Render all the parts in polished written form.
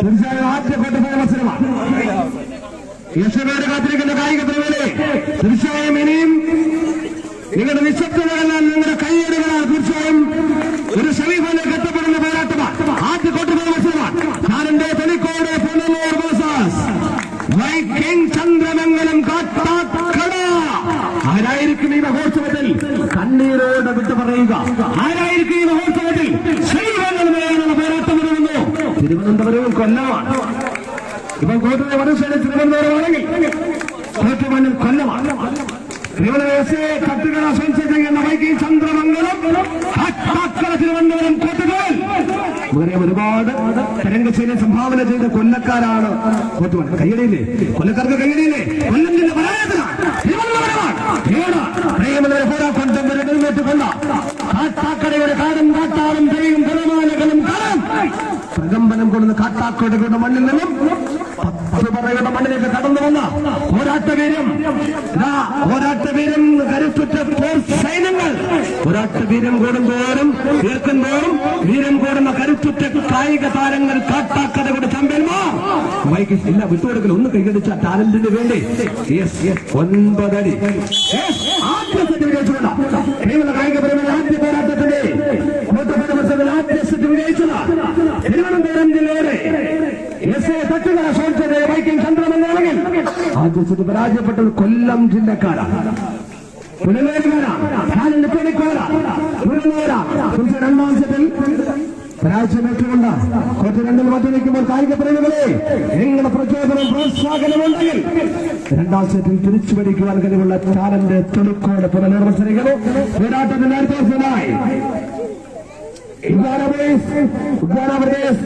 തീർച്ചയായും ആദ്യ കോട്ടപ്പുഴ മത്സരമാണ്. യശോയുടെ കാത്തിരിക്കുന്ന കായിക പ്രേമികളെ തീർച്ചയായും ഇനിയും നിങ്ങളുടെ നിശബ്ദതകളാൽ നിങ്ങളുടെ കൈയ്യടികളാൽ തീർച്ചയായും ഒരു സെമിഫൈനൽ എത്തപ്പെടുന്ന പോരാട്ടമാണ്. ആദ്യ കോട്ടപ്പുഴ മത്സരമാണ്. ഞാനെന്റെ തൊലിക്കോട് പുനലൂർ വേഴ്സസ് വൈക്കിംഗ് ചന്ദ്രമംഗലം കാട്ടാക്കട. ആരായിരിക്കും ഈ മഹോത്സവത്തിൽ കണ്ണീരോട് വിട്ടു പറയുക? ആരായിരിക്കും ഈ മഹോത്സവത്തിൽ ശ്രീകണ്ഠനുള്ള പോരാട്ടം വരുന്നു? തിരുവനന്തപുരവും കൊല്ലമാണ്. ഇപ്പം കോട്ടയം വടശ്ശേരി തിരുവനന്തപുരമാണെങ്കിൽ കോട്ടമണ്ണിൽ കൊല്ലമാണ്. തിരുവനന്തപുരത്തെ കട്ടുകട സ്പോൺസർ ചെയ്യുന്ന വൈക്കിംഗ് ചന്ദ്രമംഗലം കാട്ടാക്കട തിരുവനന്തപുരം കോട്ടകൾ വേറെ ഒരുപാട് തരംഗശൈലി സംഭാവന ചെയ്ത കൊല്ലക്കാരാണ് കോട്ടുമണ്ണ്. കയ്യടിയില്ലേ? കൊല്ലക്കാർക്ക് കയ്യടിയില്ലേ? കൊല്ലം ജില്ല പരാജയത്തിലാണ്. പ്രിയമുള്ളവരെ പോരാ കൊണ്ടം വരെ നിന്നേറ്റുകൊണ്ട കാട്ടാക്കടയുടെ കാടും കാട്ടാറും തെളിയും തിരമാലകളും കടം പ്രകമ്പനം കൊള്ളുന്ന കാട്ടാക്കടയുടെ മണ്ണിൽ നിന്നും പറയുന്ന മണ്ണിലേക്ക് കടന്നു വന്ന പോരാട്ടവീര്യം കരുത്തുറ്റ സൈന്യങ്ങൾ പോരാട്ടവീര്യം കൂടുന്തോറും തീർക്കുന്തോറും വീരം കൂടുന്ന കരുത്തുറ്റ കായിക താരങ്ങൾ കാട്ടാക്കടയുടെ ചാമ്പ്യന്മാർ. വൈകി ഇല്ല വിട്ടുകൊടുക്കൽ ഒന്ന് കൈകടിച്ച ടാലന്റിന് വേണ്ടി 9 അടി ആദ്യ സെറ്റ് വിജയിച്ചുള്ള കായിക പ്രേമികൾ ആദ്യ പോരാട്ടത്തിന്റെ ആദ്യ സെറ്റ് വിജയിച്ചത് തിരുവനന്തപുരം ജില്ലയുടെ തട്ടുകട സ്പോൺസർ വൈക്കിംഗ് ചന്ദ്രമംഗലം. ആദ്യ സെറ്റ് പരാജയപ്പെട്ടത് കൊല്ലം ജില്ലക്കാരാണ്. രണ്ടാം സെറ്റിൽ പരാജയമേറ്റുകൊണ്ട് കോട്ട രണ്ടിൽ മാറ്റി വയ്ക്കുമ്പോൾ കായിക പ്രേമികളെ നിങ്ങളുടെ പ്രചോദനം പ്രോത്സാഹനമുണ്ടെങ്കിൽ രണ്ടാം സെറ്റിൽ തിരിച്ചു പിടിക്കുവാൻ കഴിവുള്ള ടാലന്റ് തൊടുക്കോട് പുനലൂർ മത്സരിക്കുന്നു. പോരാട്ടത്തിന്റെ അടുത്തനായി ഉദ്യാനപ്രദേശ്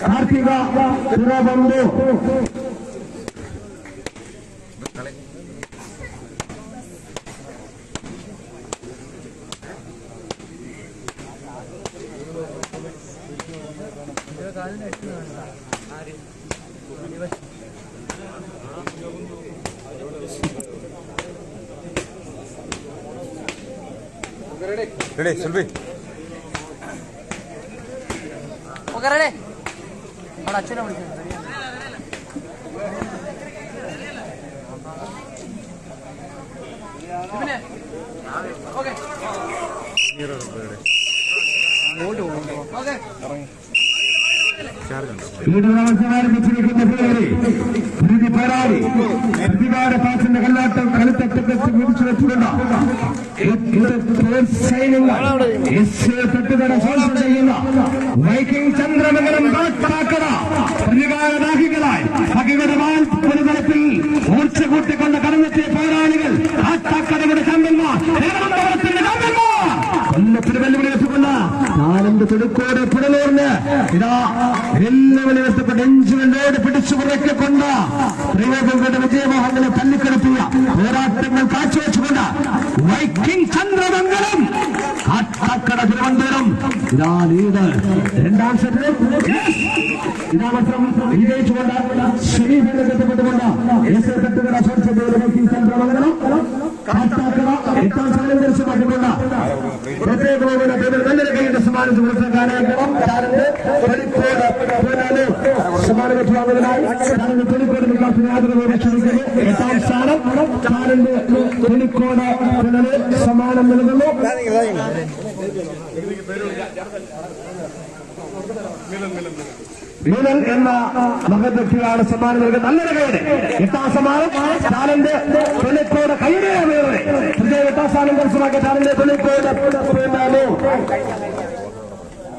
Karthika Thiruvananthapuram Ready, Selvi. Okay, ready. Ahora chula mucho. Okay. Okay. ആരംഭിച്ചിരിക്കുന്ന പ്രതി പോരാടി പ്രതികാര പാസിന്റെ കല്ലാട്ടം കളിത്തട്ടത്തിൽ പിടിച്ചു വെച്ചുകൊണ്ട് തട്ടുകട സ്പോൺസർ ചെയ്യുന്ന വൈക്കിംഗ് ചന്ദ്രമംഗലം കാട്ടാക്കട പ്രതികാരദാഹികളായി സഖികളുടെ പൊതുതലത്തിൽ മൂർച്ച കൂട്ടിക്കൊണ്ട് കടന്നെത്തിയ പോരാളികൾ കാട്ടാക്കടയുടെ ചാമ്പ്യന്മാർ തിരുവനന്തപുരത്തിന്റെ ചാമ്പ്യന്മാർ കൊല്ലത്തിന് വെല്ലുവിളി വെച്ചുകൊണ്ട് നാലന്ത് തൊടുക്കോട് പുനലൂരിന് ഇതാ വെല്ലുവിളി വെച്ചപ്പെട്ട എഞ്ചുകളിലോട് പിടിച്ചു പുറക്കിക്കൊണ്ട് പ്രിയപ്പെട്ട വിജയമോഹങ്ങളെ തല്ലിക്കെടുത്തിയ പോരാട്ടങ്ങൾ കാഴ്ചവെച്ചുകൊണ്ട് വൈക്കിംഗ് ചന്ദ്രമംഗലം കാട്ടാക്കട തിരുവനന്തപുരം ഇതാ ലീഡ്. രണ്ടാം സെറ്റിൽ ഇതാ മത്സരം വിജയിച്ചുകൊണ്ട് സെമിഫൈനലിൽ എത്തപ്പെട്ടുകൊണ്ട് തട്ടുകട സ്പോൺസർ ചെയ്ത വൈക്കിംഗ് ചന്ദ്രമംഗലം കാട്ടാക്കട എട്ടാം സ്ഥാനം ദർശനമാക്കിക്കൊണ്ട് നല്ലൊരു കൈയുടെ സമ്മാനം സുഹൃത്തുക്കാനാക്കണം. സമ്മാനം വെച്ചുവാങ്ങുന്നതിനായി തൊലിക്കോട് ക്ഷണിക്കുന്നു. എട്ടാം സ്ഥാനം ചാനലിന്റെ തൊലിക്കോട് സമ്മാനം നൽകുന്നു. മിലൻ എന്ന മഹത് വ്യക്തിയാണ് സമ്മാനം നൽകുന്നത്. നല്ലൊരു കൈയുടെ എട്ടാം സമ്മാനം ചാനലിന്റെ തൊലിക്കോട് കൈയുടെ എട്ടാം സ്ഥാനം കരസ്ഥമാക്കിയ ചാനലിന്റെ തൊലിക്കോട്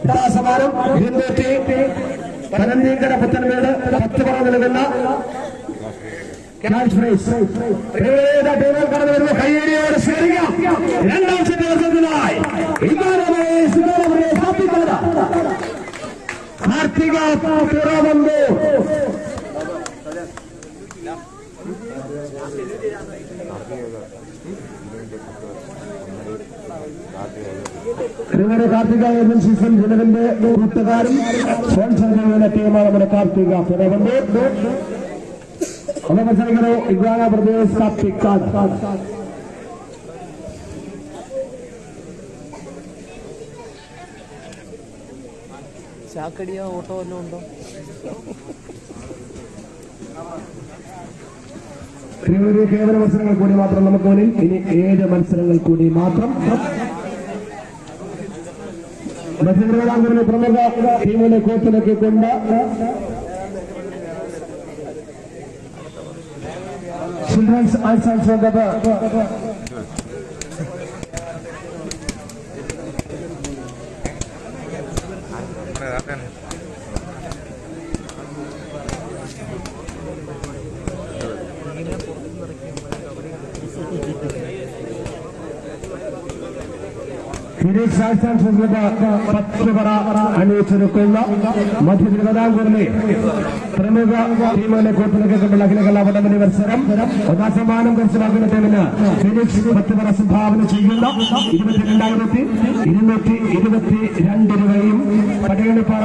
എട്ടാം സമ്മാനം പനന്തീങ്കര പുത്തൻമേട് 10 പറ നൽകുന്ന ക്യാഷ് പ്രൈസ് കടന്നു വരുന്ന കയ്യേരിയോട് സ്വീകരിക്കാം. രണ്ടാം സെറ്റ് മത്സരത്തിനായി കാർത്തിക തിരുവനന്തപുരം നിങ്ങളുടെ കാർത്തിക ഏജൻസീസും ജനകന്റെ കൂട്ടുകാരും സ്പോൺസർ ചെയ്യുന്ന ടീമാണ് നമ്മുടെ കാർത്തിക തിരുവനന്തപുരം. മത്സരിക്കുന്നു ഇഗ്വാന പ്രദേശ് കാർത്തിക്കാട്. ചാക്കടിയോ ഓട്ടോ വല്ലതും ഉണ്ടോ? ഒരു കേവല മത്സരങ്ങൾ കൂടി മാത്രം നമുക്ക് മുന്നിൽ. ഇനി 7 മത്സരങ്ങൾ കൂടി മാത്രം. മത്സരങ്ങളെ പ്രമുഖ ടീമിനെ കോച്ചിലൊക്കെ കൊണ്ട് ചിൽഡ്രൻസ് ആർട്സ് ആൻഡ് സെന്റർ അണിയിച്ചൊരുക്കുന്ന മധ്യ തിരുവിതാംകൂറിലെ പ്രമുഖ ടീമുകളെ കോർത്തിനൊക്കെയുള്ള അഖില വടംവലി മത്സരം. ഒന്നാം സമ്മാനം കരസ്ഥമാക്കുന്ന ടീമിന് ഫിനിക്സ് 10 പറ സംഭാവന ചെയ്യുന്ന 22,222 രൂപയും പടയണിപ്പാറ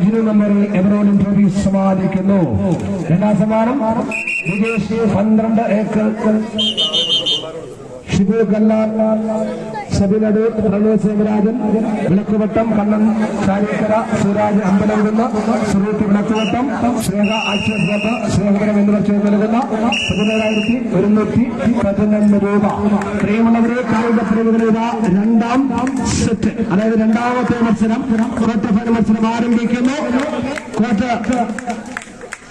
ജിനു നമ്പറിൽ എവറോളിൻ ട്രോഫി സമ്മാനിക്കുന്നു. രണ്ടാം സമ്മാനം വിദേശി 12 ഏക്കർ ഷിബു കല്ലാർ സബിനട് പ്രമോദ് സേവരാജൻ വിളക്കുവട്ടം കണ്ണൻ ചാരിക്കര സുരാജ് അമ്പലംകുന്ന് സുരൂത്ത് വിളക്കുവട്ടം സ്നേഹ ആക്സിസ് ക്ലബ് സ്നേഹപുരം എന്നിവർ ചേർന്ന് നൽകുന്ന 17,111 രൂപ. പ്രിയമുള്ളവരെ, കായിക പ്രേമികളുടെ രണ്ടാം സെറ്റ്, അതായത് രണ്ടാമത്തെ മത്സരം, ക്വാർട്ടർ ഫൈനൽ മത്സരം ആരംഭിക്കുന്നു. ക്വാർട്ടർ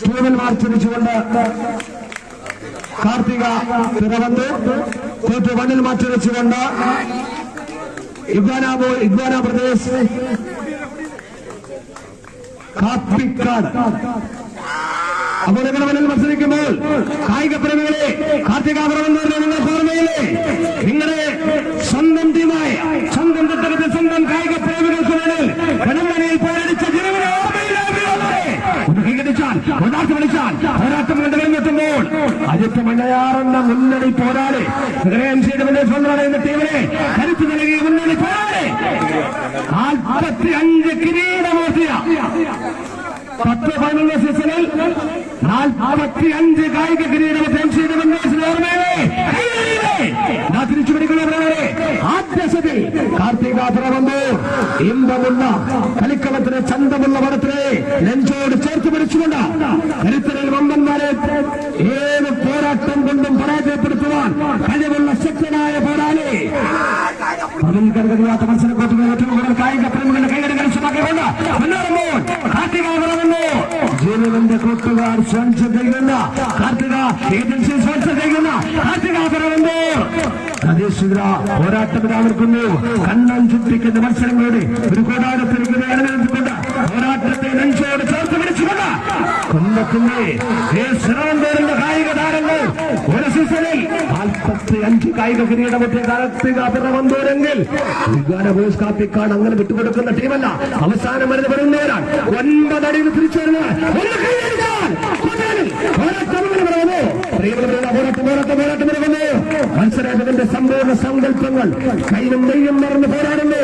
ടൂറിൽ മാർച്ചടിച്ചുകൊണ്ട് കാർത്തിക പിറവന്തൂർ, ക്വാർട്ടർ 1 മാറ്റിവെച്ചുകൊണ്ട് ഇഗ്വാന പ്രദേശ് കാപ്പിക്കാട്. അപ്പോൾ ഇവിടെ മുന്നിൽ മത്സരിക്കുമ്പോൾ കായിക പ്രേമികളെ, കാർത്തിക പിറവന്തൂരിനെ നിങ്ങൾക്ക് ഓർമ്മയില്ലേ? നിങ്ങളുടെ സ്വന്തം ടീമായ സ്വന്തം തട്ടകത്തിൽ സ്വന്തം കായിക പ്രേമികൾക്ക് മുന്നിൽ വടംവലിയിൽ പോരടിച്ച ജനങ്ങളെ ഓർമ്മയില്ലേ? ഒന്ന് കൈകടിച്ചാൽ, ഒരാൾക്ക് വിളിച്ചാൽ പോരാട്ടം കണ്ടുകഴിഞ്ഞെത്തുമ്പോൾ അജിത്ത് മണ്ണയാറെന്ന മുന്നണി പോരാളി എന്ന ടീമിനെ കരുത്ത് നൽകി മുന്നണി പോരാളി 45 കിരീടമൂർത്തിയ 10 ഫൈനൽ സീസണിൽ 45 കായിക കിരീടം ഓർമ്മയില്ലേ? തിരിച്ചു പിടിക്കുന്നവരെ ആദ്യസത്തിൽ കാർത്തിക പിറവന്തൂർ ഇമ്പമുള്ള കളിക്കളത്തിന് ചന്തമുള്ള വടത്തിനെ നെഞ്ചോട് ചേർത്ത് പിടിച്ചുകൊണ്ട് കരുത്തരിൽ വമ്പന്മാരെ ഏത് പോരാട്ടം കൊണ്ടും പരാജയപ്പെടുത്തുവാൻ കഴിവുള്ള ശക്തനായ പോരാളി. അതിൽ കഴിയാത്ത മത്സരക്കോട്ടുകൾ ഏറ്റവും കൂടുതൽ കായിക പ്രേമികളുടെ കൈകടി കരസ്ഥമാക്കിക്കൊണ്ട് മുന്നേറുമ്പോൾ കാർത്തിക പിറവന്തൂർ ജീവന്റെ കൂട്ടുകാർ സ്പോൺസർ ചെയ്യുന്ന കാർത്തിക ഏജൻസി സ്പോൺസർ ചെയ്യുന്ന കാർത്തിക പിറവന്തൂർ പ്രാദേശിക പോരാട്ടം ഇതാവർക്കുന്നു. കണ്ണൻ ചുറ്റിക്കുന്ന മത്സരങ്ങളുടെ ഒരു കൂടാരത്തിരിക്കുന്ന അനുവദിച്ചുകൊണ്ട് പോരാട്ടത്തെ നെഞ്ചോട് ചേർത്ത് പിടിച്ചുകൊണ്ട് കൊല്ലത്തിന്റെ ശ്രീരാമന്റെ കായിക താരങ്ങൾ ഒരു സീസണിൽ 45 കായിക കിരീടമൊക്കെ കാർത്തിക പിറവന്തൂരെങ്കിൽ ബോയ്സ് കാപ്പിക്കാട് അങ്ങനെ വിട്ടുകൊടുക്കുന്ന ടീമല്ല. അവസാനം വരുന്ന വരുന്നവരാണ് 9 അടിയിൽ തിരിച്ചു വരുന്നത്. മത്സരാജന്റെ സമ്പൂർണ്ണ സങ്കല്പങ്ങൾ കൈയും നെയ്യും മറന്ന് പോരാടുന്നു.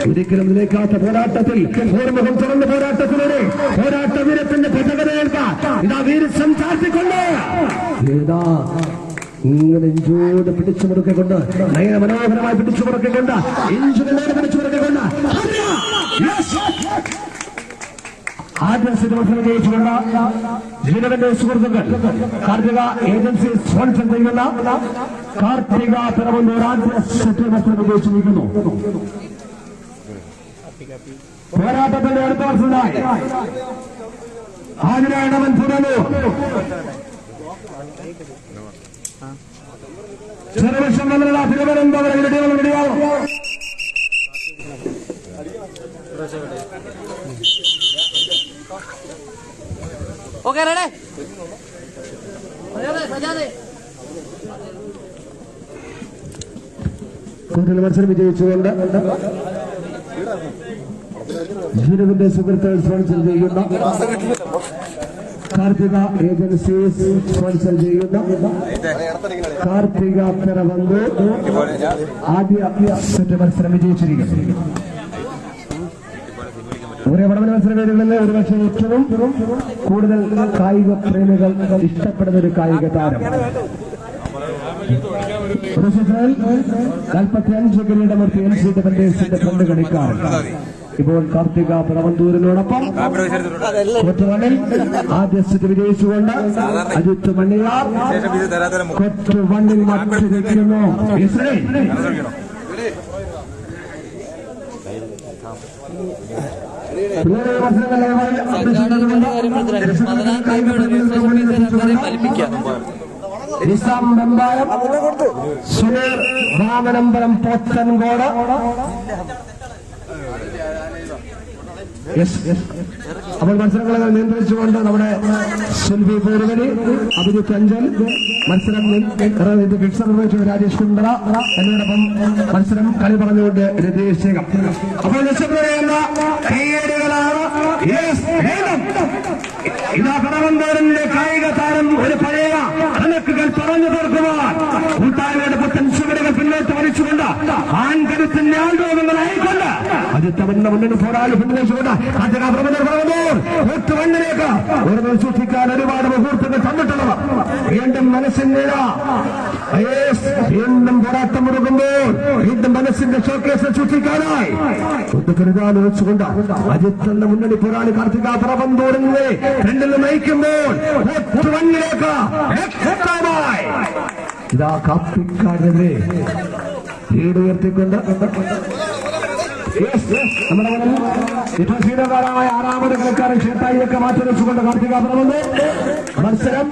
ഒരിക്കലും നിലയ്ക്കാത്ത പോരാട്ടത്തിൽ ഓർമ്മകൾ തുറന്ന പോരാട്ടത്തിലൂടെ പോരാട്ട വീരത്തിന്റെ പതകതയേൽക്കാൻ ഇതാ വീര് സംസാരിച്ചുകൊണ്ട് ഇങ്ങനെ ഇഞ്ചോട് പിടിച്ചു മുറുക്കിക്കൊണ്ട് നയന മനോഹരമായി പിടിച്ചു മുറുക്കിക്കൊണ്ട് ഇഞ്ചുകളോട് പിടിച്ചു മുറുക്കിക്കൊണ്ട് ആദ്യ മത്സരം ജയിച്ചുകൊണ്ട് ജീവന്റെ സുഹൃത്തുക്കൾ കാർത്തിക ഏജൻസി സ്പോൺസർ ചെയ്യുന്ന കാർത്തിക പിറവന്തൂർ ആദ്യ സെറ്റ് മത്സരം വിജയിച്ചിരിക്കുന്നു. പോരാട്ടത്തിന്റെ അടുത്ത മത്സരമായി ആതിരായണവൻ പുനലൂർ ചെറുവർഷം വന്നുള്ള തിരുവനന്തപുരം ഇടിയാവും. ഓക്കെ റെഡി കൂടുതൽ മത്സരം വിജയിച്ചുകൊണ്ട് ജീവന്റെ സുഹൃത്തുക്കൾ സ്പോൺസർ ചെയ്യുന്ന കാർത്തിക ഏജൻസീസ് സ്പോൺസർ ചെയ്യുന്ന കാർത്തിക പിറവന്തൂർ ആദ്യ സെറ്റ് മത്സരം വിജയിച്ചിരിക്കുന്നു. ഒരേ വടംവലി മത്സരവേദികളിലെ ഒരുപക്ഷെ ഏറ്റവും കൂടുതൽ കായിക പ്രേമികൾ ഇഷ്ടപ്പെടുന്ന ഒരു കായിക താരം. ഒരു സീസണിൽ 45 കിരീടമൂർത്തി NC ഡിഫൻഡേഴ്സിന്റെ ഫ്രണ്ട് കളിക്കാരൻ ഇപ്പോൾ കാർത്തിക പ്രവന്തൂരിനോടൊപ്പം കൊച്ചുമണ്ണിൽ ആദ്യ സെറ്റ് വിജയിച്ചുകൊണ്ട് അജിത്ത് മണ്ണിയാർ കൊച്ചുമണ്ണിൽ മത്സരിക്കുന്നു. നിസാം വെമ്പായം, സുനീർ വാമനമ്പലം പോത്തൻകോട്, അപ്പോൾ മത്സരങ്ങളെ നിയന്ത്രിച്ചുകൊണ്ട് നമ്മുടെ സുൽബി പൂർവലി, അഭിജിത്ത് അഞ്ചൽ, മത്സരം ഫിക്സർ നിർവഹിച്ചു രാജേഷ് കുണ്ടറ എന്നോടൊപ്പം മത്സരം കളി പറഞ്ഞുകൊണ്ട് രതീഷ് ശേഖം. അപ്പോൾ ലക്ഷ്യപ്പെടുന്ന കൈയേടുകളാണ് ഇതാ കടവന്തൂരിന്റെ കായിക താരം ഒരു പഴയ കണക്കുകൾ പറഞ്ഞു തീർക്കുവാൻ കൂട്ടായ്മയുടെ പുത്തൻ ചുവടുകൾ പിന്നോട്ട് വലിച്ചുകൊണ്ട് ആൺകരുത്തിന്റെ ആൾരോഗങ്ങളായിക്കൊണ്ട് അജിത്തവന്റെ മുന്നിന് പോരാളി പിന്നിലേച്ചുകൊണ്ട് കൂട്ടുവണ്ണിലേക്ക് ഒരു സൂക്ഷിക്കാൻ ഒരുപാട് മുഹൂർത്തങ്ങൾ തന്നിട്ടുള്ളവർ വീണ്ടും മനസ്സിന്റെ വീണ്ടും പോരാട്ടം മുറുകുമ്പോൾ വീണ്ടും മനസ്സിന്റെ ഷോക്കേസ് സൂക്ഷിക്കാനായി കരുതാൻ വെച്ചുകൊണ്ട് അജിത്തിന്റെ മുന്നണി പോരാളി കാർത്തിക പ്രബന്ധൂരിനെ രണ്ടിൽ നയിക്കുമ്പോൾ കൂട്ടുവണ്ണിലേക്ക് ഇതാ കാപ്പിക്കാരനെ ലീഡ് ഉയർത്തിക്കൊണ്ട് നമ്മുടെ ഏറ്റവും ശീതകാലമായ ആറാമത് കളിക്കാരൻ ക്ഷേത്രയിലേക്ക് മാറ്റി വെച്ചുകൊണ്ട് കാർത്തിക പ്രബന്ധ മത്സരം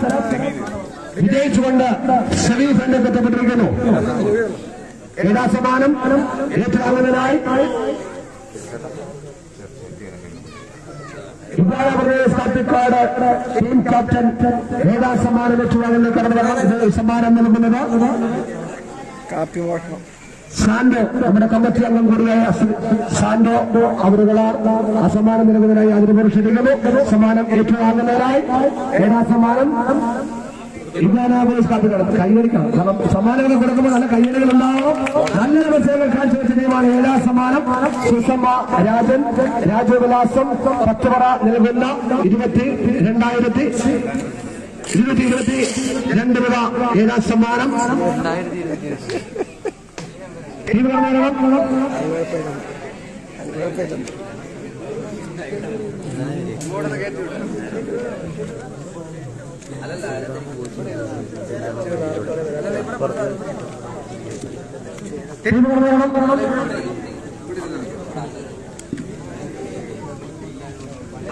വിജയിച്ചുകൊണ്ട് സെമി ഫൈനലിൽ എത്തപ്പെട്ടിരിക്കുന്നു. സമ്മാനം ഏറ്റുവാങ്ങുന്നതിനായി പ്രദേശ് കാർത്തിക്കാട് ടീം ക്യാപ്റ്റൻ സമ്മാനം ഏറ്റുവാങ്ങുന്ന കടന്നു സമ്മാനം നൽകുന്നത് സാൻഡോ, നമ്മുടെ കമ്മിറ്റി അംഗം കൂടിയായ സാൻഡോ അവരുകളാണ് ആ സമ്മാനം നൽകുന്നതിനായി അതിന് പുരുഷരിക്കുന്നു. സമ്മാനം ഏറ്റുവാങ്ങുന്നതിനായി സമ്മാനം കൈയടിക്കണം. കാരണം സമ്മാനങ്ങൾ കൊടുക്കുമ്പോൾ നല്ല കൈയടികൾ ഉണ്ടാവും. നല്ല മത്സരങ്ങൾ കാഴ്ചവെച്ച ടീമാണ് സമ്മാനം. സുഷമ രാജൻ, രാജവിലാസം പത്തുപറ നൽകുന്ന 2022 രൂപ സമ്മാനം.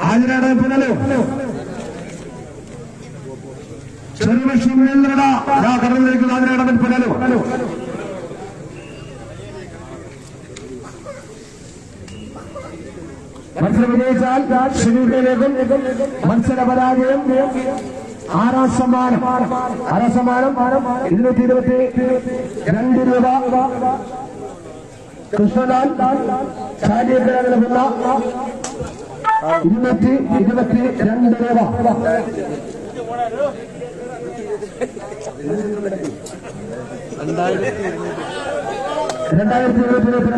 ഹാജരാണ് പുനലോ ചെറുവർഷം കടന്നിലേക്ക് ഹാജരാണ് പുനലോ. മത്സരം വിജയിച്ചാൽ ഷിനീഫിലേക്കും മത്സര പരാജയം ആറാം സമ്മാനം 222 രൂപ കൃഷ്ണലാൽ ചാലിയക്കര നൽകുന്ന 222 രൂപ.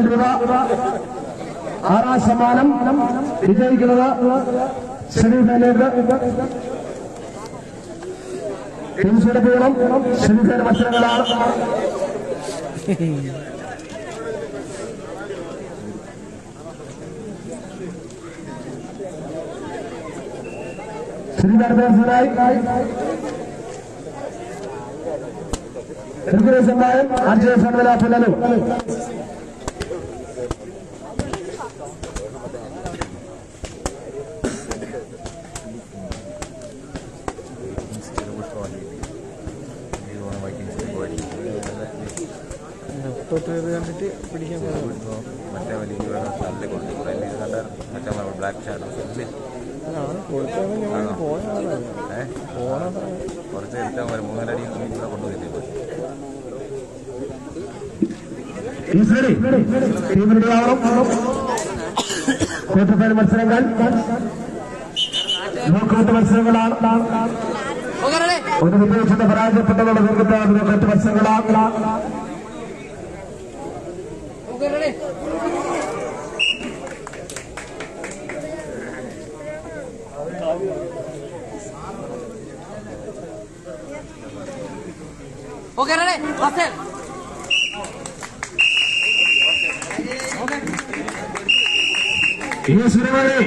രൂപ ആറാം സമ്മാനം വിജയിക്കുന്നത് സെമിഫൈനലിലേക്ക് ടീംസെടുക്കണം. സെമിഫൈനൽ മത്സരങ്ങളാണ്. സെമിഫൈനലായി സമ്മാനം ആർജയ ഫെഡറൽ പുനലു. കണ്ടിട്ട് പിടിക്കാൻ മറ്റേ വലിയ മറ്റേ ബ്ലാക്ക് ഷാഡോ കുറച്ച് എടുത്താൽ 3 അടി കൊണ്ടുപോയില്ലേ. ക്വാർട്ടർ മത്സരങ്ങൾ നോക്കൌട്ട് മത്സരങ്ങളാണ്. ഒരു വിജയിച്ചത് പരാജയപ്പെട്ടവരുടെ നോക്കൌട്ട് മത്സരങ്ങളാണ്. Okay, ready? Faster. Okay. ഈ സുരവഴി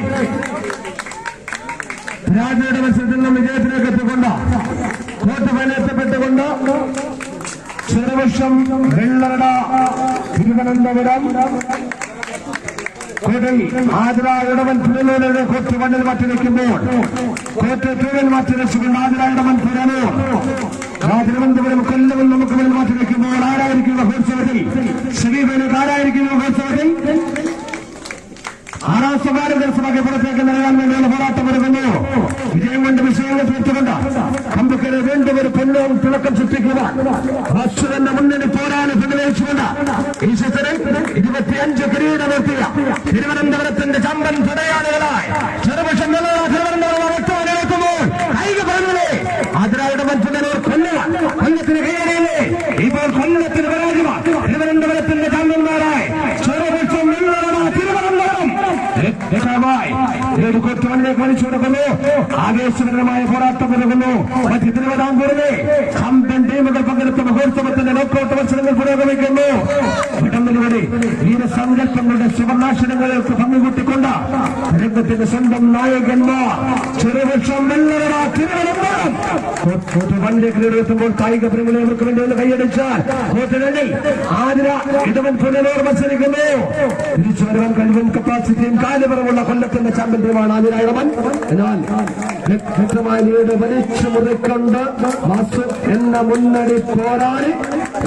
രാജ്യയുടെ മത്സരത്തിൽ നിന്നും വിജയത്തിലേക്ക് എത്തിക്കൊണ്ട് കോർട്ട് ഫൈനൽ എത്തപ്പെട്ടുകൊണ്ട് ചെറുവർഷം വെള്ളറട തിരുവനന്തപുരം കോട്ടിൽ ആതിരായിടവൻ പുനലൂരിനെ കോർട്ട് ഫൈനൽ മാറ്റിവെക്കുമ്പോൾ കോർട്ട് ടൂറിൽ മാറ്റിവെച്ചുകൊണ്ട് ആതിരായിടവൻ പുനലൂർ തിരുവനന്തപുരം കൊല്ലവും നമുക്ക് മേൽ മാറ്റിവെക്കുമ്പോൾ ആരായിരിക്കും മഹോത്സവത്തിൽ സെമിഫൈനൽ ആരായിരിക്കും മഹോത്സവത്തിൽ ആറാം സ്വകാര്യ ജനസഭയ്ക്ക് പുറത്തേക്ക് നൽകാൻ വേണ്ടിയുള്ള പോരാട്ടം ഒരുങ്ങുന്നു. വിജയം കൊണ്ട് വിഷയങ്ങൾ തീർത്തുകൊണ്ട് കമ്പുക്കരെ വീണ്ടും ഒരു പൊന്നവും തിളക്കം സൃഷ്ടിക്കുക ഫസ്റ്റ് തന്നെ മുന്നണി പോരാന് പിന്തുണച്ചുകൊണ്ട് ഈ സീസണിൽ 25 കിരീടമെത്തിയ തിരുവനന്തപുരത്തിന്റെ ചമ്പൻ പടയാളികളായി ചെറുപക്ഷം തിരുവനന്തപുരം ഒറ്റവനെത്തുമ്പോൾ കായിക പറഞ്ഞേ ആതിരായുടെ മത്സരൂർ കൊല്ലത്തിന് കൈയടിയില്ലേ ഇപ്പോൾ കൊല്ലത്തിന് പരാജയമാണ്. തിരുവനന്തപുരത്തിന്റെ ചാമ്പ്യന്മാരായി ചെറുപക്ഷം തിരുവനന്തപുരം കോർട്ടുമണ്ണിലേക്ക് വലിച്ചു കൊടുക്കുന്നു. ആവേശകരമായ പോരാട്ടം ഒരുങ്ങുന്നു. മറ്റ് തിരുവിതാംകൂറിലെ ചാമ്പ്യൻ ടീമുകൾ പങ്കെടുത്ത മഹോത്സവത്തിന്റെ നോക്കൌട്ട് മത്സരങ്ങൾ പുരോഗമിക്കുന്നു. ഇടങ്ങളിലൂടെ വീരസങ്കല്പങ്ങളുടെ സുവർണാക്ഷരങ്ങൾക്ക് പങ്കുകൂട്ടിക്കൊണ്ട് രംഗത്തിന്റെ സ്വന്തം നായകന്മാർ ചെറുപക്ഷം വെള്ളറ തിരുവനന്തപുരം കോർട്ടുമണ്ണിലേക്ക് എത്തുമ്പോൾ കായിക പ്രേമികൾക്ക് വേണ്ടി ഒന്ന് കൈയടിച്ചാൽ കോർട്ടുകളിൽ ആതിര ഇടവൻ പുനലൂർ മത്സരിക്കുന്നു. തിരിച്ചു വരുവാൻ കഴിവും കപ്പാസിറ്റിയും കാലുപറമുള്ള കൊല്ലത്തിന്റെ ചാമ്പ്യൻ ടീമാണ് ആതിരായിടവൻ. എന്നാൽ വ്യക്തമായ ലീഡ് വലിച്ചു മുറിക്കൊണ്ട് വാസു എന്ന മുന്നണി പോരാളി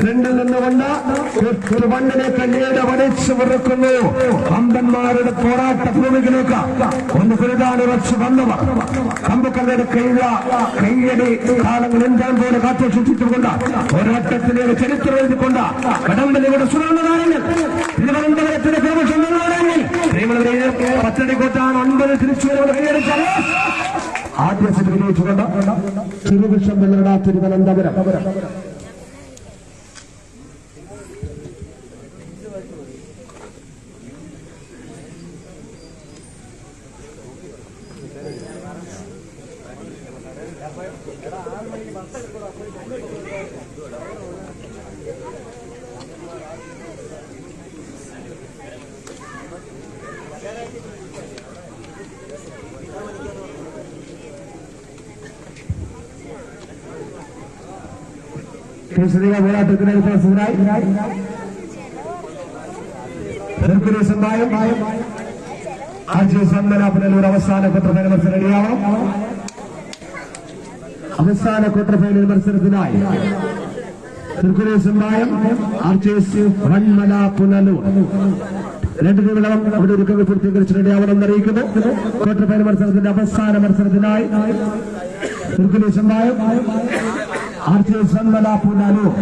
രണ്ടിൽ നിന്നുകൊണ്ട് വണ്ണിലേക്ക് ലീഡ് വലിച്ചു മുറിക്കുന്നു. അമ്പന്മാരുടെ പോരാട്ട ഭൂമിയിലേക്ക് ഒന്ന് കുരുതാന് വെച്ച് വന്നവർ കമ്പുക്കല്ലയുടെ കൈയടി കാലങ്ങൾ എന്താൻ പോലെ കാത്തു സൂക്ഷിച്ചുകൊണ്ട് പോരാട്ടത്തിലേക്ക് ചരിത്രം എഴുതിക്കൊണ്ട് കടമ്പലിയുടെ സുവർണ്ണതാരങ്ങൾ തിരുവനന്തപുരത്തിന്റെ പത്തടിക്കോട്ടാണ് 9 തിരിച്ചുവരവ് കൈയടിച്ചത്. ആദ്യ സെറ്റ് വിജയിച്ചുകൊണ്ട് ചെറുപക്ഷം വെള്ളറട തിരുവനന്തപുരം. പോരാട്ടത്തിന് പുനലൂർ അവസാന ക്വാർട്ടർ ഫൈനൽ മത്സരം റെഡിയാവണം. അവസാന ക്വാർട്ടർ ഫൈനൽ മത്സരത്തിനായി ആർച്ചേഴ്സ് വൺമല പുനലൂർ രണ്ട് ടീമുകളും അവിടെ ഒരുക്കങ്ങൾ പൂർത്തീകരിച്ച് റെഡിയാവണമെന്ന് അറിയിക്കുന്നു. ക്വാർട്ടർ ഫൈനൽ മത്സരത്തിന്റെ അവസാന മത്സരത്തിനായി ആർച്ചേഴ്സ് വൺമല പുനലൂർ.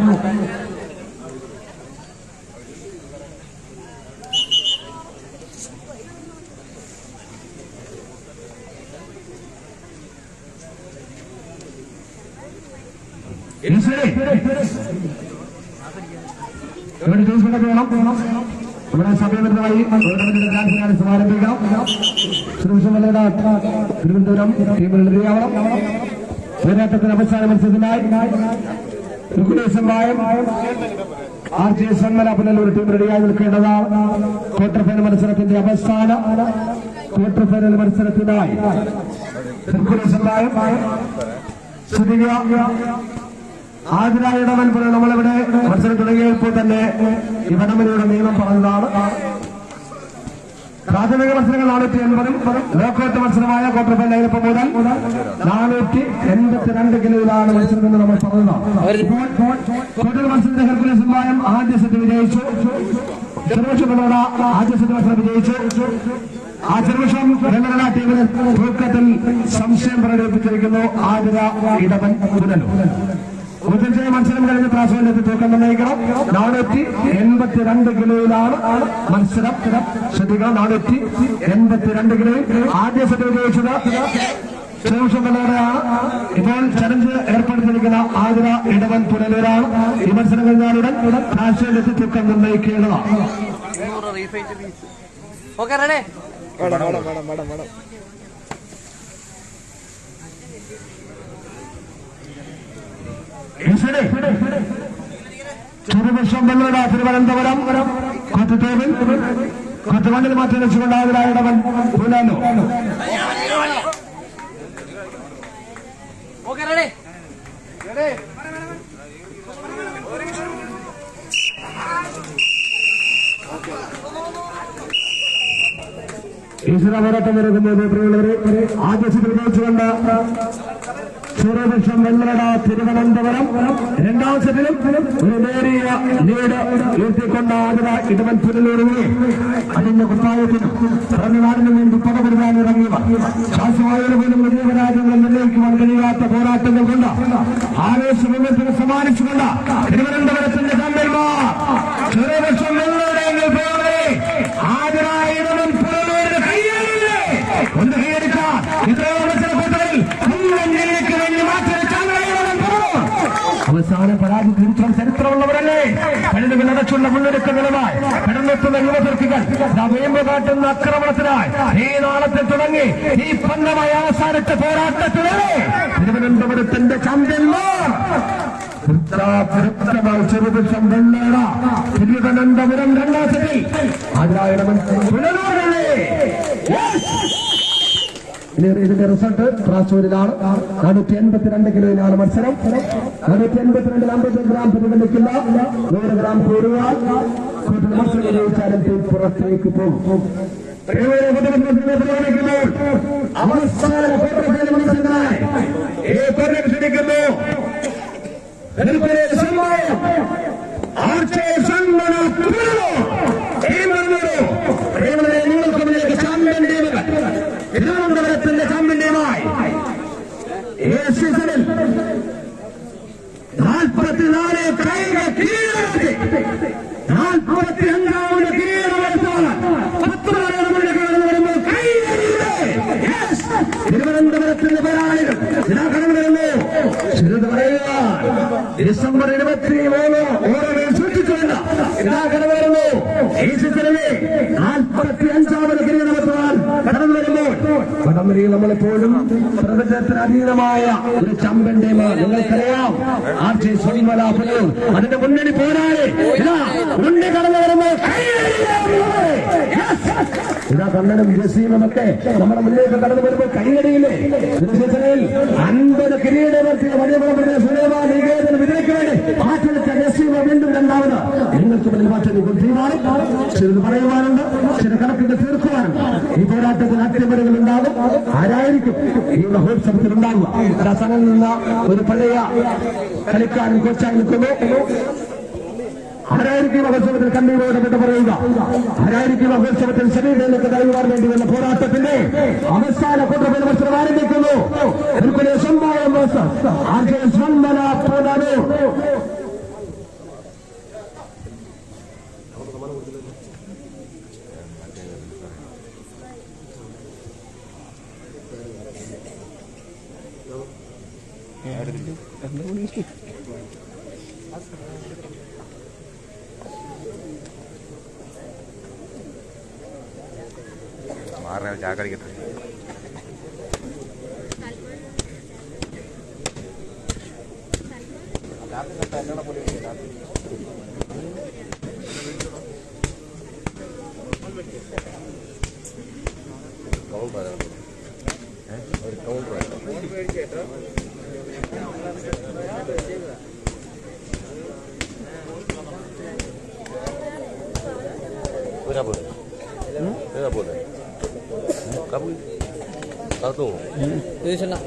നമ്മുടെ സമയമായി സമാരംഭിക്കാം. തിരുവനന്തപുരം ടീമിൽ റെഡിയാവണം. പോരാട്ടത്തിന് അവസാന മത്സരത്തിനായി ആർച്ചേഴ്സ് വൺമല പുനലൂർ ടീം റെഡിയായി നിൽക്കേണ്ടതാണ്. ക്വാർട്ടർ ഫൈനൽ മത്സരത്തിന്റെ അവസാന ക്വാർട്ടർ ഫൈനൽ മത്സരത്തിനായി ആതിരായിടവൻ പോലെ നമ്മളിവിടെ മത്സരം തുടങ്ങിയപ്പോൾ തന്നെ ഈ വടമനയുടെ നിയമം പറഞ്ഞതാണ്. പ്രാഥമിക മത്സരങ്ങൾ 480, ലോക്കൌട്ട് മത്സരമായ ക്വാർട്ടർ ഫൈനൽ അയ്യപ്പം മുതൽ 482 കിലോയിലാണ് മത്സരം എന്ന് നമ്മൾ പറഞ്ഞതാണ്. ക്വാർട്ടർ മത്സരത്തിന്റെ ഹെർക്കുലസ് സമ്മാനം ആദ്യ സെറ്റ് വിജയിച്ചു. ചെറുപക്ഷം ആദ്യ സെറ്റ് മത്സരം വിജയിച്ചു. ആ ചെറുപക്ഷം വെള്ളറട ടീമിന് തൂക്കത്തിൽ സംശയം പ്രകടിപ്പിച്ചിരിക്കുന്നു ആതിര ഇടവൻ പുനലൂർ. മത്സരം കഴിഞ്ഞ പ്രാസവന്റെ തൂക്കം നിർണ്ണയിക്കണം. 482 കിലോയിലാണ് മത്സരം. ശ്രദ്ധിക്കണം, 482 കിലോയിൽ ആദ്യ സെറ്റ് വിജയിച്ചത് ചെറുപക്ഷം വെള്ളറടയാണ്. ഇപ്പോൾ ചലഞ്ച് ഏർപ്പെടുത്തിയിരിക്കുന്ന ആതിര ഇടവൻ പുനലൂരാണ്. ഈ മത്സരം കഴിഞ്ഞാലുടൻ പ്രാസവന്റെ തൂക്കം നിർണ്ണയിക്കേണ്ടതാണ്. ചെറുപക്ഷം വെള്ളറട തിരുവനന്തപുരം കോർട്ട് ടേബിൾ കുറച്ച് മണ്ണിൽ മാറ്റി വെച്ചുകൊണ്ട് ആതിരായിടവൻ പുലർന്നു. ഈശ്വര പോരാട്ടം നടക്കുന്നത് പ്രിയമുള്ളവരെ ആദ്യ സെറ്റിൽ വെച്ചുകൊണ്ട് സൂര്യപക്ഷം വെള്ളട തിരുവനന്തപുരം. രണ്ടാം സെറ്റിലും ഒരു നേരിയ ലീഡ് ഉയർത്തിക്കൊണ്ട് ആതിര ഇടവൻ പുനലൂരിനെ അതിന്റെ കുപ്പായത്തിനും തമിഴ്നാടിനു വേണ്ടി പകപെടുത്താൻ ഇറങ്ങിയവർ ശാസ്ത്രവാദികൾ പോലും വിജയപരാജയങ്ങൾ നിർണ്ണയിക്കുവാൻ കഴിയാത്ത പോരാട്ടങ്ങൾ കൊണ്ട് ആവേശവിമർശനം സമ്മാനിച്ചുകൊണ്ട് തിരുവനന്തപുരത്തിന്റെ ചാമ്പ്യന്മാർ സൂര്യപക്ഷം വെള്ളട ആതിര ഇടവൻ പുനലൂരിന് കൈയേറിയില്ലേ ഒന്ന് കൈയടിക്കാൻ ഇത്രയോ മത്സരക്കൂട്ടത്തിൽ അവസാന പരാതി തിരിച്ചുള്ള ചരിത്രമുള്ളവരല്ലേ? കഴിഞ്ഞ നടച്ചുള്ള മുന്നൊരുക്കങ്ങളുമായി കടന്നെത്തുന്ന യുവതർക്കികൾ വീമ്പ് കാട്ടുന്ന ആക്രമണത്തിനായി ഈ നാളത്തിൽ തുടങ്ങി ഈ പന്നമായ അവസാനത്തെ പോരാട്ടത്തിലേ തിരുവനന്തപുരത്തിന്റെ ചാമ്പ്യന്മാർ ചെറുപക്ഷം വെള്ളട തിരുവനന്തപുരം രണ്ടാം സെറ്റിൽ ആതിരായിടവൻ പുനലൂരല്ലേ. ഇതിന്റെ റിസൾട്ട് പ്രാച്ചൂരിലാണ്. 482 കിലോയിലാണ് മത്സരം. 482 50 ഗ്രാം പ്രതിബന്ധിക്കില്ല. 100 ഗ്രാം കൂടിയാൽ മത്സരം ജയിച്ചാലും പുറത്തേക്ക് പോകും. അവസാന മത്സരത്തിനായി ക്ഷണിക്കുന്നു നിങ്ങൾക്ക് മുന്നിലേക്ക് ചാമ്പ്യൻ ടീമുകൾ തിരുവനന്തപുരത്തിന്റെ ചാമ്പ്യൻ ടീമായി ഈ സീസണിൽ 44 കായിക കിരീടത്തിൽ 45ാമത് കിരീടമെടുത്താൽ 10 വരുമ്പോൾ തിരുവനന്തപുരത്തിന്റെ പോരാളികൾ ഇതാ കടന്നു വരുന്നു. ചെറുത് പറയുക ഡിസംബർ 23 ഓരോ സൂക്ഷിച്ചുകൊണ്ട് ഇതാ കടന്നു വരുന്നു. ഈ സീസണിലെ 45ാമത് കിരീടമെത്താൻ കടന്നു വരുമ്പോൾ വടംവലിയിൽ നമ്മളെപ്പോഴും പ്രപഞ്ചത്തിന് അധീനമായ ഒരു ചാമ്പ്യൻ ടീമാണ്. നിങ്ങൾക്കറിയാം ആർച്ചി സ്വന്മല പുനലൂർ അതിന്റെ മുന്നണി പോരാളി മുന്നിൽ കടന്നു വരുമ്പോൾ ഇതാ കണ്ണനും ജസീമുമൊക്കെ നമ്മുടെ മുന്നിലേക്ക് കടന്നു വരുമ്പോൾ കൈയടിയില്ലേ. സീസണിൽ 50 കിരീടവർത്തിയ വലിയ സുലൈമാൻ നികേതന് വിജയിക്ക് വേണ്ടി മാറ്റെടുത്ത ജസീമ വീണ്ടും രണ്ടാമത്. നിങ്ങൾക്ക് മുന്നിൽ മാറ്റം ചിലത് പറയുവാനുണ്ട്, ചില കണക്കുകൾ തീർക്കുവാനുണ്ട്. ഈ പോരാട്ടത്തിൽ അട്ടിമറികൾ ഉണ്ടാകും. ആരായിരിക്കും ഈ മഹോത്സവത്തിൽ ഉണ്ടാകുക? ദസനിൽ നിന്ന് ഒരു പഴയ കളിക്കാരൻ കോച്ചായി നിൽക്കുന്നു. ആരായിരിക്കും മഹോത്സവത്തിൽ കണ്ണീരോടെ വിട്ട് പറയുക? ആരായിരിക്കും മഹോത്സവത്തിൽ ശരീരത്തിലേക്ക് നൽകുവാൻ വേണ്ടി വന്ന പോരാട്ടത്തിന്റെ അവസാന കൂട്ടത്തിൽ മത്സരം ആരംഭിക്കുന്നു. മാറിനെ ചാക്കടിക്കട്ടെ.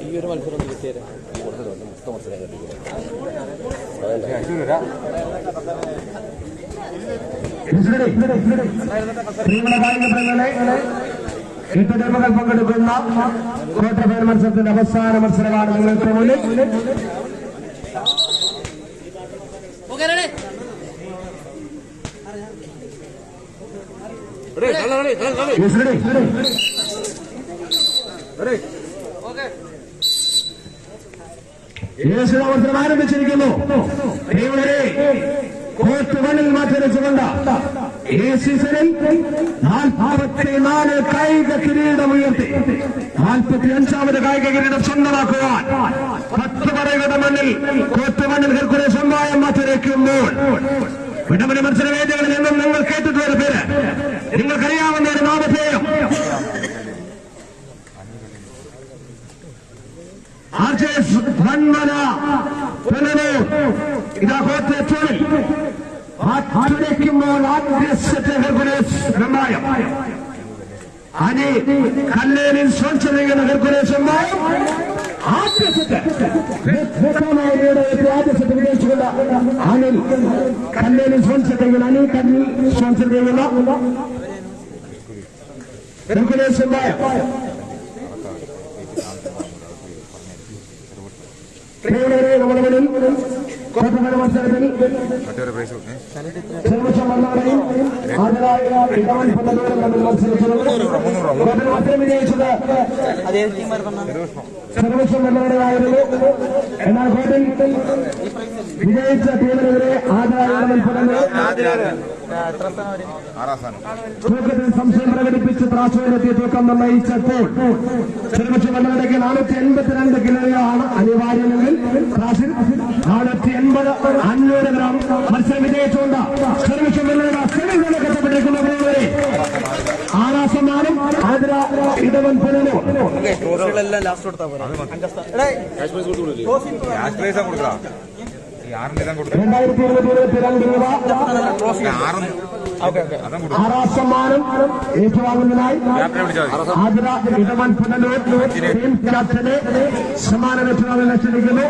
ഈ ഒരു മത്സരം കിട്ടിയത് ടീമുകൾ പങ്കെടുക്കുന്ന ക്വാർട്ടർ ഫൈനൽ മത്സരത്തിന്റെ അവസാന മത്സരമാണ് നിങ്ങൾക്ക് മുന്നിൽ. മത്സരം ആരംഭിച്ചിരിക്കുന്നു. കോർട്ട് വണ്ണിൽ മാറ്റിവെച്ചുകൊണ്ട് ഈ സീസണിൽ 44 കായിക കിരീടമുയർത്തി 45ാമത് കായിക കിരീടം സ്വന്തമാക്കുവാൻ 10 പറയുടെ മണ്ണിൽ കോർട്ട് വണ്ണിൽ ഹെർക്കുലസ് സമ്മാനം മാറ്റിവെക്കുമ്പോൾ വിടമണി മത്സര വേദികളിൽ നിന്നും നിങ്ങൾ കേട്ടിട്ടുള്ള പേര്, നിങ്ങൾക്കറിയാവുന്ന ഒരു നാമധേയം ഇതാ കോട്ടയത്തോളിൽ ആറ്റുരയ്ക്കുമ്പോൾ ആദ്യത്തെ ഹെർക്കുലേസ് നിർമ്മായം അനി കല്ലേലിൽ സ്പോൺസർ ചെയ്യുന്ന ഹെർക്കുലേസ് നിർമ്മായം ആദ്യത്തെ വിജയിച്ചുള്ള അനിൽ കല്ലേലിൽ സ്പോൺസർ ചെയ്യുന്ന അനിൽ കല്ലിൽ സ്പോൺസർ ചെയ്യുന്ന ഹെർക്കുലേസ് നിർമ്മായം നമ്മുടെ മുന്നിൽ കോട്ടമല മത്സരത്തിൽ മത്സരം വിജയിച്ചത് സർവസ്വം വെള്ളവരെയായിരുന്നു. എന്നാൽ കോട്ടയിൽ വിജയിച്ച ടീമിനെതിരെ തൂക്കത്തിൽ സംശയം പ്രകടിപ്പിച്ച് ത്രാസുവിലെത്തിയ തൂക്കം നിർണയിച്ചപ്പോൾ ചെറുപക്ഷം വെള്ളവരയ്ക്ക് 482 കിലോയാണ് അനിവാര്യമെങ്കിൽ ത്രാസിൽ 480 500 ഗ്രാം മത്സരം വിജയിച്ചുകൊണ്ട് ചെറുപക്ഷം വെള്ളവര സെമിഫൈനൽ എത്തപ്പെട്ടിരിക്കുന്നവരെ 6ാം സമ്മാനം ആതിര ഇടവൻ പുനലൂർ. 2022 രൂപ 6ാം സമ്മാനം ഏറ്റുവാങ്ങുന്നതിനായി ആതിര ഇടവൻ പുനലൂർ ടീം ക്യാപ്റ്റനെ സമ്മാനം ഏറ്റുവാങ്ങാൻ ക്ഷണിക്കുന്നു.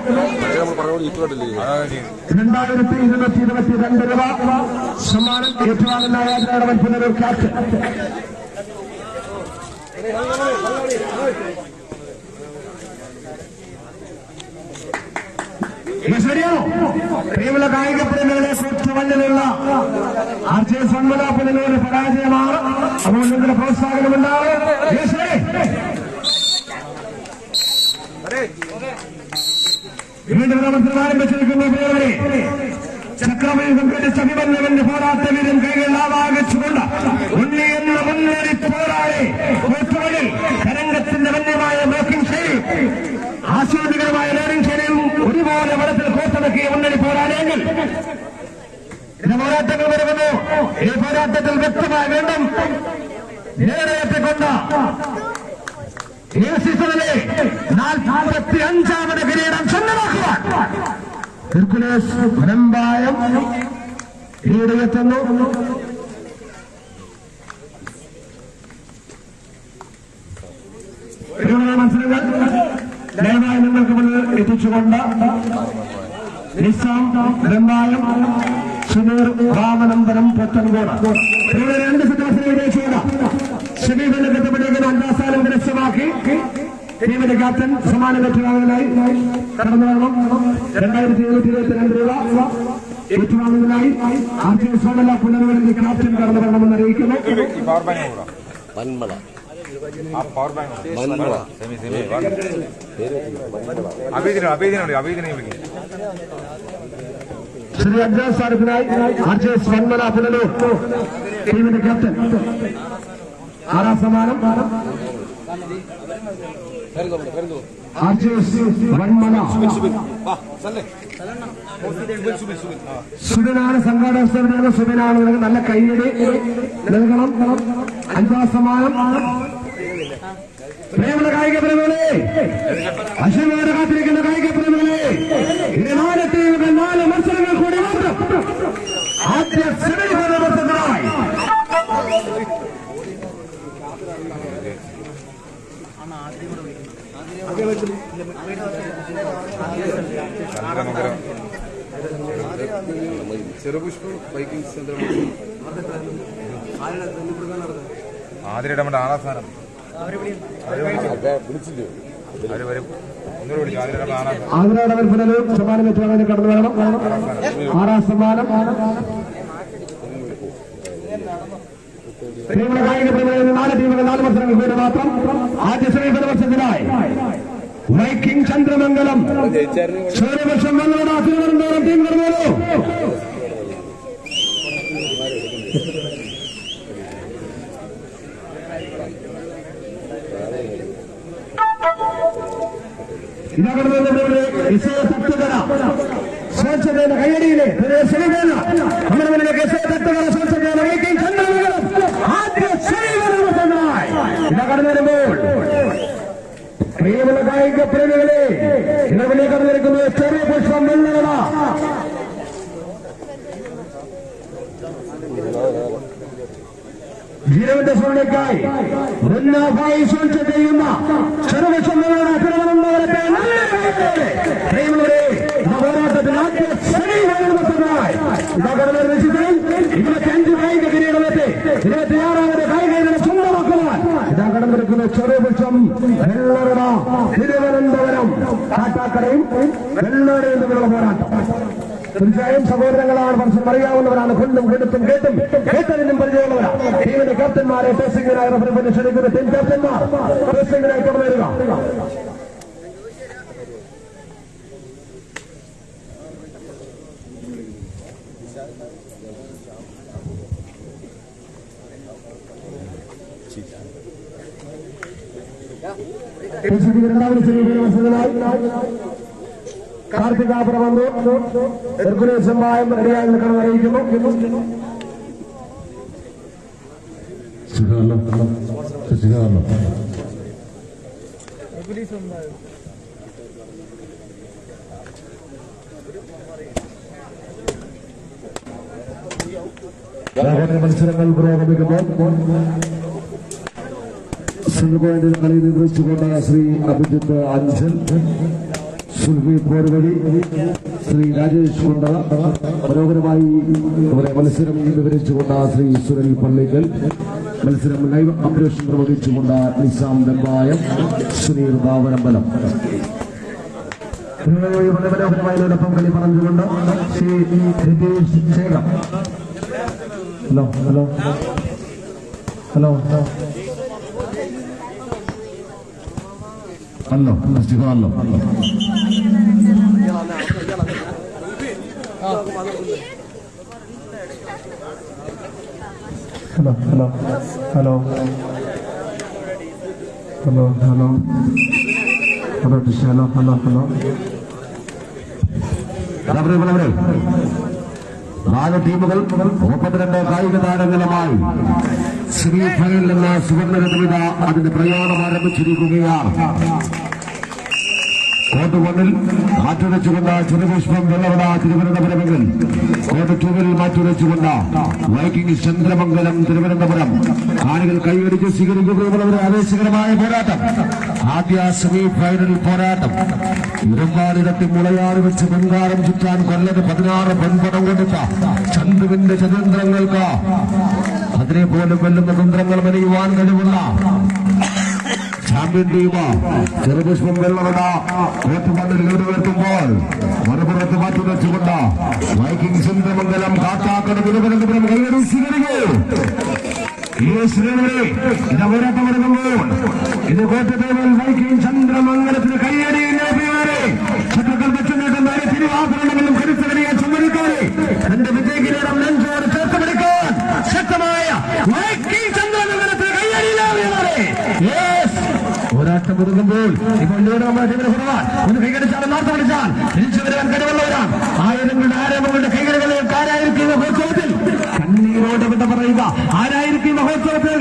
2222 രൂപ സമ്മാനം ഏറ്റുവാങ്ങുന്ന ആതിര ഇടവൻ പുനലൂർ ക്യാപ്റ്റൻ. പ്രിയമുള്ള കായിക പ്രേമികളെ കുറ്റവല്ലിലുള്ള ആർച്ചേഴ്സ് വന്മലാപ്പലിനോട് പരാജയമാണ്. അപ്പോൾ നിങ്ങളുടെ പ്രോത്സാഹനമുണ്ടാവും. വീണ്ടും മത്സരം ആരംഭിച്ചിരിക്കുന്ന പ്രിയവരെ ചക്രവ്യൂഹം പിടിച്ച അഭിമന്യവന്റെ പോരാട്ട വീരൻ കൈകൾ ആവാഹിച്ചുകൊണ്ട് ഉണ്ണി എന്ന മുന്നേറി പോരാളി കോട്ടുകളിൽ തരംഗത്തിന്റെ വന്യമായ ബ്ലോക്കിംഗ് ശൈലി ആസ്വാദികരമായ ലേണിംഗ് ശൈലിയും ഒരുപോലെ വടത്തിൽ കോട്ടടക്കിയ മുന്നണി പോരാളിയെങ്കിൽ പോരാട്ടങ്ങൾ വരുന്നു. ഈ പോരാട്ടത്തിൽ വ്യക്തമായി വീണ്ടും നേരെയെത്തിക്കൊണ്ട് ഈ സീസണിലെ 45ാമത് കിരീടം സ്വന്തമാക്കുവാൻ ഹെർക്കുലേസ് വെമ്പായം ഈടുവെത്തുന്നു. മത്സരങ്ങൾ ദയവായി നിങ്ങൾക്ക് മുന്നിൽ എത്തിച്ചുകൊണ്ട് നിസാം വെമ്പായം സുനീർ രാമനന്ദനം പുത്തൻകോട് ഇവിടെ 2 സെറ്റ് മത്സരം വിജയിച്ചുകൊണ്ട് സെമിഫൈനൽ എത്തപ്പെട്ടിരിക്കുന്ന 5ാം സ്ഥാനം കരസ്ഥമാക്കി ടീമിന്റെ ക്യാപ്റ്റൻ സമ്മാനം ഏറ്റുവാങ്ങുന്നതിനായി കടന്നു വരണം. 2222 രൂപ ഏറ്റുവാങ്ങുന്നതിനായി ആർച്ചേഴ്സ് സോമല പുനർവലിന്റെ ക്യാപ്റ്റൻ കടന്നു വരണമെന്ന് അറിയിക്കുന്നു. ശ്രീ 5ാം സ്ഥാനത്തിനായി ആർച്ചേഴ്സ് വന്മല പുനലൂർ ടീമിന്റെ ക്യാപ്റ്റൻ. 6ാം സമ്മാനം സുബിനാണ് സംഘാടക സമിതിയാണ്. സുബിനാണ് നല്ല കൈയ്യടി നൽകണം. 5ാം സമ്മാനം പ്രിയമുള്ള കായിക പ്രേമികളെ, അശ്വമാരെ കാത്തിരിക്കുന്ന കായിക പ്രേമികളെ, 4 ടീമുകൾ 4 മത്സരങ്ങൾ കൂടി മാത്രം ആദ്യ സെമിഫൈനൽ മത്സരത്തിനായി ചെറുപുഷ്പം ബൈക്കിംഗ് സെന്റർ ആതിരയുടെ 6ാം സ്ഥാനം വിളിച്ചില്ലേ? ആതിരയുടെ പുനലൂർ സമ്മാനം വെച്ചുവാങ്ങാൻ കടന്നു വരണം. 6ാം സമ്മാനം ടീമുകളുടെ കായിക പ്രേമികളിൽ 4 ടീമുകൾ 4 മത്സരങ്ങൾ കൂടി മാത്രം ആദ്യ സെമിഫൈനൽ മത്സരത്തിനായി വൈക്കിംഗ് ചന്ദ്രമംഗലം സൂര്യപക്ഷം വന്നോട് തിരുവനന്തപുരം ടീം കടന്നു. ഇതാ കടന്നു വിജയ തട്ടുകര സ്വച്ഛതയുടെ കയ്യടിയിലെ നമ്മുടെ മുന്നിലേക്ക് തട്ടുകളെ സ്വച്ഛതയുടെ വൈക്കിംഗ് ചന്ദ്രമംഗലം ആദ്യ ഇതാ കടന്നു വരുമ്പോൾ പ്രിയമുള്ള കായിക പ്രേമികളെ ഇന്നലെ കടന്നിരിക്കുന്നത് ചെറിയ പുഷ്പം വെള്ളറട ജീവന്റെ സ്വർണ്ണയ്ക്കായി മുന്നാഭായി സ്വച്ഛ ചെയ്യുന്ന ചെറുപുഷ്പം വെള്ളറട തിരുവനന്തപുരത്തെ പ്രിയമുള്ളവരെ പോരാട്ടത്തിൽ ആദ്യ ശരീരമായി ഇതാ കടന്നു നിശ്ചിതം 25 കായിക കിരീടമേറ്റ് 26ാമത് കായിക ഇനം സ്വന്തമാക്കുവാൻ ഇതാ കടന്നിരിക്കുന്ന ചെറുപുഷ്പം വെള്ളറട തിരുവനന്തപുരം കാട്ടാക്കടയും വെള്ളറടയും തമ്മിലുള്ള പോരാട്ടം. തീർച്ചയായും സഹോദരങ്ങളാണ്, മനസ്സിൽ അറിയാവുന്നവരാണ്, കൊണ്ടും കൊടുത്തും കേട്ടതിനും പരിചയമുള്ളവരാണ്. ടീമിന്റെ ക്യാപ്റ്റന്മാരെ ടെസ്റ്റിംഗിനായി റഫറി ക്ഷണിക്കുന്ന ടീം ക്യാപ്റ്റന്മാർ ടെസ്റ്റിംഗിനായി കടന്നു വരിക. കാർത്തികാപുരം വന്നു ഹെർക്കുലേശമ്പായം റെഡിയായി നിൽക്കണം അറിയിക്കുന്നു. മത്സരങ്ങൾ പുരോഗമിക്കുമ്പോൾ പോയിന്റിൽ കളി നിർവഹിച്ചുകൊണ്ട് ശ്രീ അഭിജിത്ത് അഞ്ചൽ, സുൽഫി പോർവഴി, ശ്രീ രാജേഷ് കുണ്ടറ, മനോഹരമായി മത്സരം വിവരിച്ചുകൊണ്ട് ശ്രീ സുരൽ പള്ളിക്കൽ, മത്സരം ലൈവ് അപ്ഡേഷൻ നിർവഹിച്ചുകൊണ്ട് നിസാം ദമ്പായം, സുനീർ ബാവനമ്പലം. മനോഹരമായതോടൊപ്പം കളി പറഞ്ഞുകൊണ്ട് Shri Nitheesh Shekhar. Hello hello hello hello hello hello hello hello hello hello hello ടിഷ ഹലോ ഹലോ ഹലോ 4 ടീമുകൾ 32 കായിക താരങ്ങളുമായി സെമി ഫൈനൽ എന്ന സുവർണ്ണരഥമിത അതിന്റെ പ്രയാണം ആരംഭിച്ചിരിക്കുകയാണ്. കോട്ട് 1-ൽ മാറ്റുരച്ചുകൊണ്ട് ചെറുപുഷ്പം വെള്ളറട തിരുവനന്തപുരമെങ്കിൽ കോട്ട് 2-ൽ മാറ്റുരച്ചുകൊണ്ട് വൈക്കിംഗ് ചന്ദ്രമംഗലം തിരുവനന്തപുരം. കാണികൾ കൈയടിച്ച് സ്വീകരിക്കുകയുള്ള ആവേശകരമായ പോരാട്ടം. ആദ്യ സെമി ഫൈനൽ പോരാട്ടം. ഇരുമ്പാലിടത്തി മുളയാറി വെച്ച് ബംഗാളം ചുറ്റാൻ കൊല്ലത്ത് 16 പൊൻപണം കൊടുത്ത ചന്ദ്രുവിന്റെ ചതുരങ്ങൾക്ക് അതിനെ പോലും വെല്ലുന്ന തന്ത്രങ്ങൾ മെനയുവാൻ കഴിവുള്ള ചാമ്പ്യൻ ടീം ചെറുപുഷ്പം വെള്ളറട കോട്ടുമണ്ണിൽ ഉയർത്തുമ്പോൾ മറുപുറത്ത് മാറ്റുവെച്ചുകൊണ്ട് വൈക്കിംഗ് ചന്ദ്രമംഗലം കാട്ടാക്കട തിരുവനന്തപുരം കൈയടി സ്വീകരിക്കും. ഇത് പോരാട്ടമിറങ്ങുമ്പോൾ ഇത് കോട്ടത്തേവൽ വൈക്കിംഗ് ചന്ദ്രമംഗലത്തിന് കൈയടി ശത്രുക്കൾ വെച്ചുനേട്ടുന്ന തിരുവാഭരണങ്ങളും കരുത്തകടിയെ ചുമരിക്കാതെ തന്റെ വിജയകിരീടം നെഞ്ചോട് ചേർത്ത് പിടിക്കാൻ ശക്തമായ വൈക്കിംഗ് ചന്ദ്രമംഗലത്തിന് കൈയടിയിലാണ്. പോരാട്ടം ഒരുങ്ങുമ്പോൾ ഇപ്പോൾ ഒന്ന് കൈകടിച്ചാൽ നാർത്ത് പിടിച്ചാൽ തിരിച്ചു വരാൻ കഴിവുള്ളവരാണ്. ആയിരങ്ങളുടെ ആരംഭങ്ങളുടെ കൈകളികളെ ആരായിരിക്കും മഹോത്സവത്തിൽ കണ്ണീരോട് വിട്ട പറയുക, ആരായിരിക്കും മഹോത്സവത്തിൽ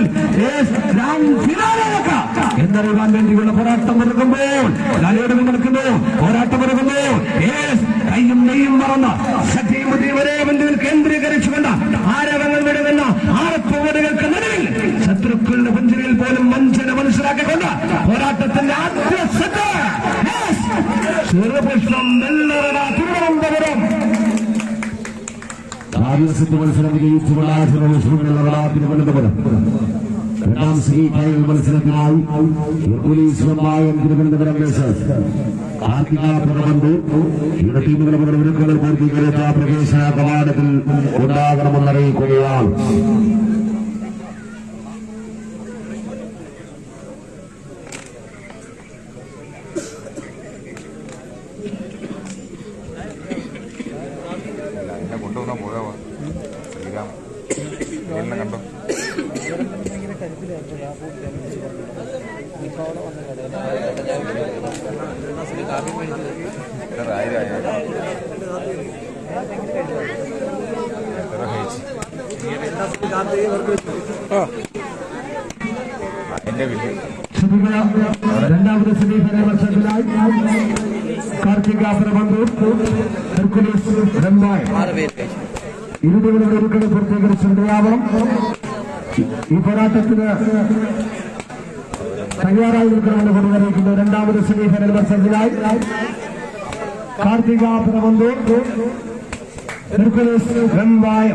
എന്നറിയാൻ വേണ്ടിയുള്ള പോരാട്ടം ഒരുങ്ങുമ്പോൾ ലാലയോട് നിൽക്കുന്നു. പോരാട്ടം ഒരുങ്ങുമ്പോൾ കയ്യും നെയ്യും മറന്ന് ശക്തിയും ബുദ്ധിയും ഒരേ ബന്ധുവിൽ കേന്ദ്രീകരിച്ചുകൊണ്ട് ആരവങ്ങൾ വിടുന്ന ആർപ്പുവടുകൾക്ക് നടുവിൽ ശത്രുക്കളുടെ പഞ്ചരിയിൽ പോലും വഞ്ചന മനസ്സിലാക്കിക്കൊണ്ട് പോരാട്ടത്തിന്റെ ആദ്യ സെറ്റ് ചെറുപുഷ്പം വെള്ളറട തിരുവനന്തപുരം. ആദ്യ സെറ്റ് മത്സരം വിജയിച്ചുള്ള ചെറുപുഷ്പം വെള്ളറട തിരുവനന്തപുരം. രണ്ടാം സെമി ഫൈനൽ മത്സരത്തിനായി പോലീസ് വെമ്പായം തിരുവനന്തപുരം വേഴ്സസ് കാർത്തികാപുരമണ്ടൂർ. ഇവിടെ ടീമുകളുടെ ഒരുക്കങ്ങൾ പൂർത്തീകരിച്ച പ്രവേശന കവാടത്തിൽ ഉണ്ടാകണമെന്നറിയിക്കുകയാണ്. കൊണ്ടുവന്നാ പോയാ ശ്രീരാം കണ്ടോ ആയിരം രണ്ടാമത് സെമിഫൈനൽ മത്സരത്തിലായി കാർത്തികാപുരമന്തൂർ ഹെർക്കുലീസ് റംബായ് ഇരുപതുകളുടെ ഒരുക്കളെ പൂർത്തീകരിച്ചിട്ടുണ്ടാവണം. ഈ പോരാട്ടത്തിന് തയ്യാറായി നിൽക്കണമെന്ന് പ്രതികരിക്കുന്നത് രണ്ടാമത് സെമിഫൈനൽ മത്സരത്തിലായി കാർത്തികാപുരമന്തൂർ ഹെർക്കുലീസ് റംബായ്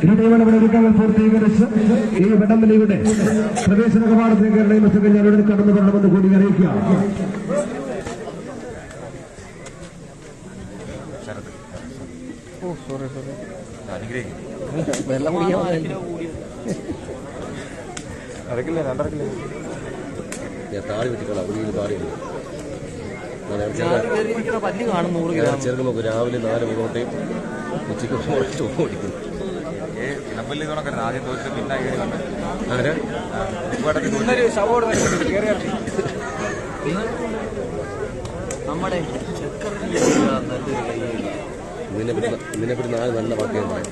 ഇരുപതുകളുടെ ഒരുക്കങ്ങൾ പൂർത്തീകരിച്ച് ഈ വടംവലിയുടെ പ്രവേശന കവാടത്തിൽ കയറുന്ന മത്സരം ഞാനിവിടെ കടന്നു കൊള്ളണമെന്ന് കൂടി അറിയിക്കുക. താടി പറ്റിക്കോളാം ഒരു താടിയുണ്ട്. ചെറുക്ക് നോക്കും രാവിലെ 4 പൊറോട്ടയും ഉച്ചയ്ക്ക് ഓടിക്കുന്നു. ആദ്യം തോറ്റ് പിന്നെ നമ്മുടെ ഇതിനെപ്പറ്റി 4 നല്ല വാക്കുകളുണ്ട്.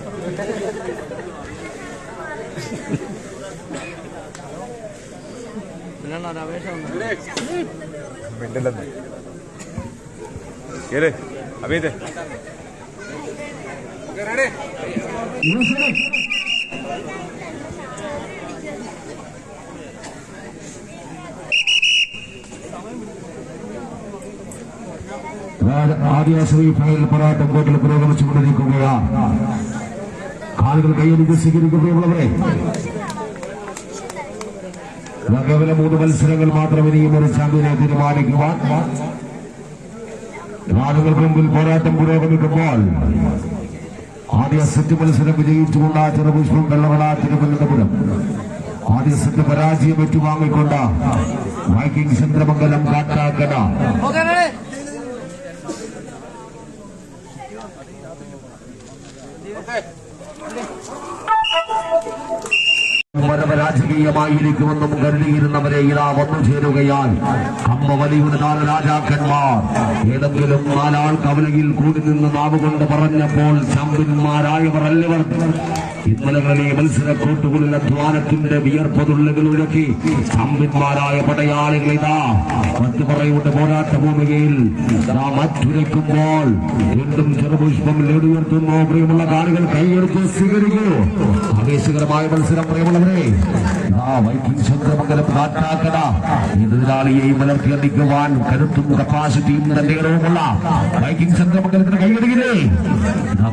മിണ്ടല്ലെന്ന് കേറ് അഭിയത്തെ ആദിവാസി ഫൈനൽ പോരാട്ടം കോട്ടിൽ പുരോഗമിച്ചുകൊണ്ടിരിക്കുകയാണ്. കാലുകൾ കൈയടിച്ച് സ്വീകരിക്കുകയുള്ളവരെ കേവലം 3 മത്സരങ്ങൾ മാത്രം ഇനിയും ഒരു ചാമ്പ്യനെ തീരുമാനിക്കുവാൻ. നാളുകൾക്ക് മുമ്പിൽ പോരാട്ടം പുരോഗമിക്കുമ്പോൾ ആദ്യ സെറ്റ് മത്സരം വിജയിച്ചുകൊണ്ട് ചെറുപുഷ്പം വെള്ളവള തിരുവനന്തപുരം ആദ്യ സെറ്റ് പരാജയം ഏറ്റുവാങ്ങിക്കൊണ്ട വൈക്കിംഗ് ചന്ദ്രമംഗലം കാട്ടാക്കട രാജകീയമായിരിക്കുമെന്നും കരുതിയിരുന്നവരെ ഇതാ വന്നു ചേരുകയാൽ അമ്മവലിയുടെ 4 രാജാക്കന്മാർ ഏതെങ്കിലും 4 ആൾ കവലയിൽ കൂടി നിന്ന് നാവുകൊണ്ട് പറഞ്ഞപ്പോൾ ചാമ്പ്യന്മാരായവർ അല്ലവർ. ഇന്നലകളിലെ മത്സര കൂട്ടുകളിൽ അധ്വാനത്തിന്റെ വിയർപ്പതുള്ളുകളൊഴുക്കി ചാമ്പ്യന്മാരായ പടയാളികൾ ഇതാ മറ്റുപറയുടെ പോരാട്ട ഭൂമികയിൽ മറ്റുരയ്ക്കുമ്പോൾ വീണ്ടും ചെറുപുഷ്പം ലേടുയർത്തുന്നു. പ്രിയമുള്ള കാണികൾ കൈയെടുത്ത് സ്വീകരിക്കൂ. ആവേശകരമായ മത്സരം പ്രിയമുള്ളവരെ. വൈക്കിംഗ് ചന്ദ്രമംഗലം കാട്ടാക്കട എതിരാളിയെയും വളർത്തിയടിക്കുവാൻ കരുത്തും കപ്പാസിറ്റിയും തന്റെ ഇടവുമുള്ള വൈക്കിംഗ് ചന്ദ്രമംഗലത്തിന് കൈയടിക്കില്ലേ.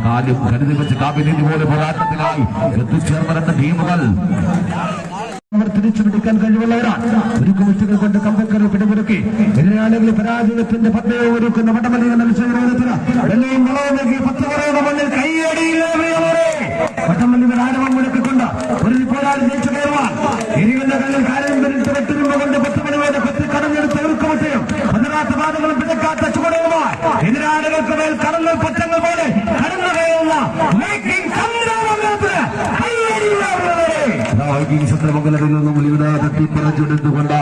കാര്യം കരുതി വെച്ച് കാബിനറ്റ് പോലെ പോരാട്ടത്തിനായി എത്തിച്ചേർന്ന 2 ടീമുകൾ അവർ തിരിച്ചുപിടിക്കാൻ കഴിവുള്ളവരാണ്. ഒരു കുമിച്ചുകൾ കൊണ്ട് കമ്പക്കരെ പിടിമുറുക്കി എതിരാളികളെ പരാജയത്തിന്റെ പദ്ധതി ഒരുക്കുന്ന വടംവലികൾ മത്സരത്തിന് വെള്ളയും വളവും നൽകി 10 പറയുന്ന മണ്ണിൽ കൈയടിയിലേവരെ വടംവലികൾ ആരവം മുടക്കിക്കൊണ്ട് ഒരു പോരാളി ജയിച്ചു കയറുവാൻ എരിവിന്റെ കല്ലിൽ കാര്യം പിരിട്ട് വെട്ടിരുമ്പ കൊണ്ട് 10 മണി വരെ കൊത്തി കടഞ്ഞെടുത്ത് ഒരുക്കുമത്തെയും പതിനാത്ത പാതകളും പിടക്കാത്ത ചുവടുകളുമായി എതിരാളികൾക്ക് മേൽ കടങ്ങൾ പറ്റങ്ങൾ പോലെ കടന്നു കയറുന്ന വൈക്കിംഗ് ചന്ദ്രമംഗലത്തിൽ നിന്നും ഇവിടെ തട്ടിപ്പറച്ചെടുത്തുകൊണ്ട്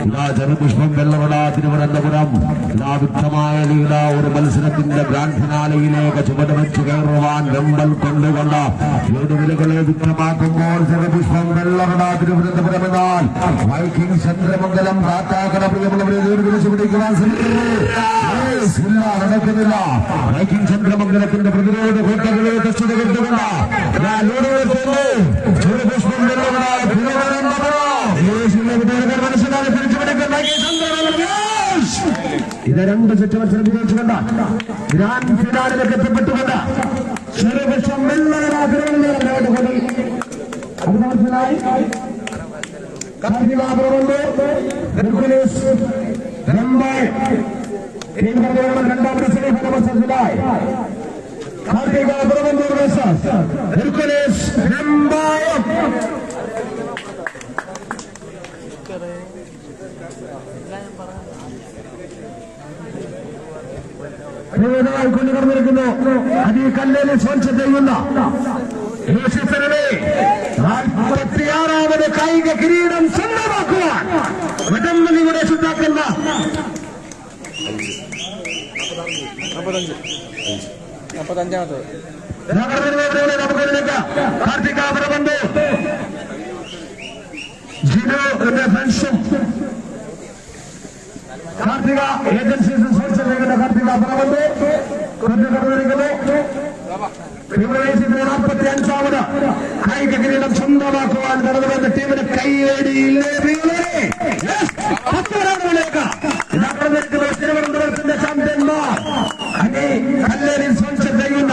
ഇതാ ചെറുപുഷ്പം വെള്ളവട തിരുവനന്തപുരം ഇതാ വ്യക്തമായ ലീല ഒരു മത്സരത്തിന്റെ ഗ്രാൻഡ് ഫിനാലയിലേക്ക് ചുവട് വെച്ച് കയറുവാൻ വെമ്പൽ കൊണ്ടുകൊണ്ട് 7 നിലകളെ വ്യക്തമാക്കുമ്പോൾ ചെറുപുഷ്പം വെള്ളവട തിരുവനന്തപുരം എന്നാൽ വൈക്കിംഗ് ചന്ദ്രമംഗലം കാട്ടാക്കട പ്രിയമുള്ളവരെ വിളിച്ചു പിടിക്കുവാൻ നടക്കുന്നില്ല. വൈക്കിംഗ് ചന്ദ്രമംഗലത്തിന്റെ പ്രതിരോധ കോട്ടകളെ തച്ചുകൊണ്ട് ചെറുപുഷ്പം വെള്ളവട മനസ്സിലാക്കി പിടിച്ചുപിടിക്കുന്ന ഇത് 2 സെറ്റ് മത്സരം വിജയിച്ചുകൊണ്ട് ഗ്രാൻഡ് ഫിനാലിലേക്ക് എത്തിപ്പെട്ടുകൊണ്ട് ചെറുപുഷ്പം വെള്ളവട അത് മനസ്സിലായി. രണ്ടാമത്തെ സെമിഫൈനൽ മത്സരത്തിലായി കാർത്തികാപുരമന്തൂർ വേഴ്സസ് ഹെർക്കുലീസ് റംബായം. കൊണ്ടു കടന്നിരിക്കുന്നു. അത് ഈ കല്ലിൽ സ്പർശം ചെയ്യുന്ന 46ാമത് കായിക കിരീടം സ്വന്തമാക്കുവാൻ വടംവലിയുടെ ശുദ്ധാക്കുന്ന 45-45. കാർത്തിക പ്രബന്ധു ജിനോന്റെ ഫ്രണ്ട്സും കാർത്തിക ഏജൻസീസ് സ്പോൺസർ ചെയ്യുന്ന കാർത്തിക പ്രബന്ധു കൊണ്ടുകടന്നിരിക്കുന്നു. ഫെബ്രുവരി 45-ാമത് കായിക കിരീടം സ്വന്തമാക്കുവാൻ കടന്നുവന്ന ടീമിന് കൈയടിയില്ലേ തിരുവനന്തപുരത്തിന്റെ ചാമ്പ്യന്മാർ കല്ലേരിൽ സ്പോൺസർ ചെയ്യുന്ന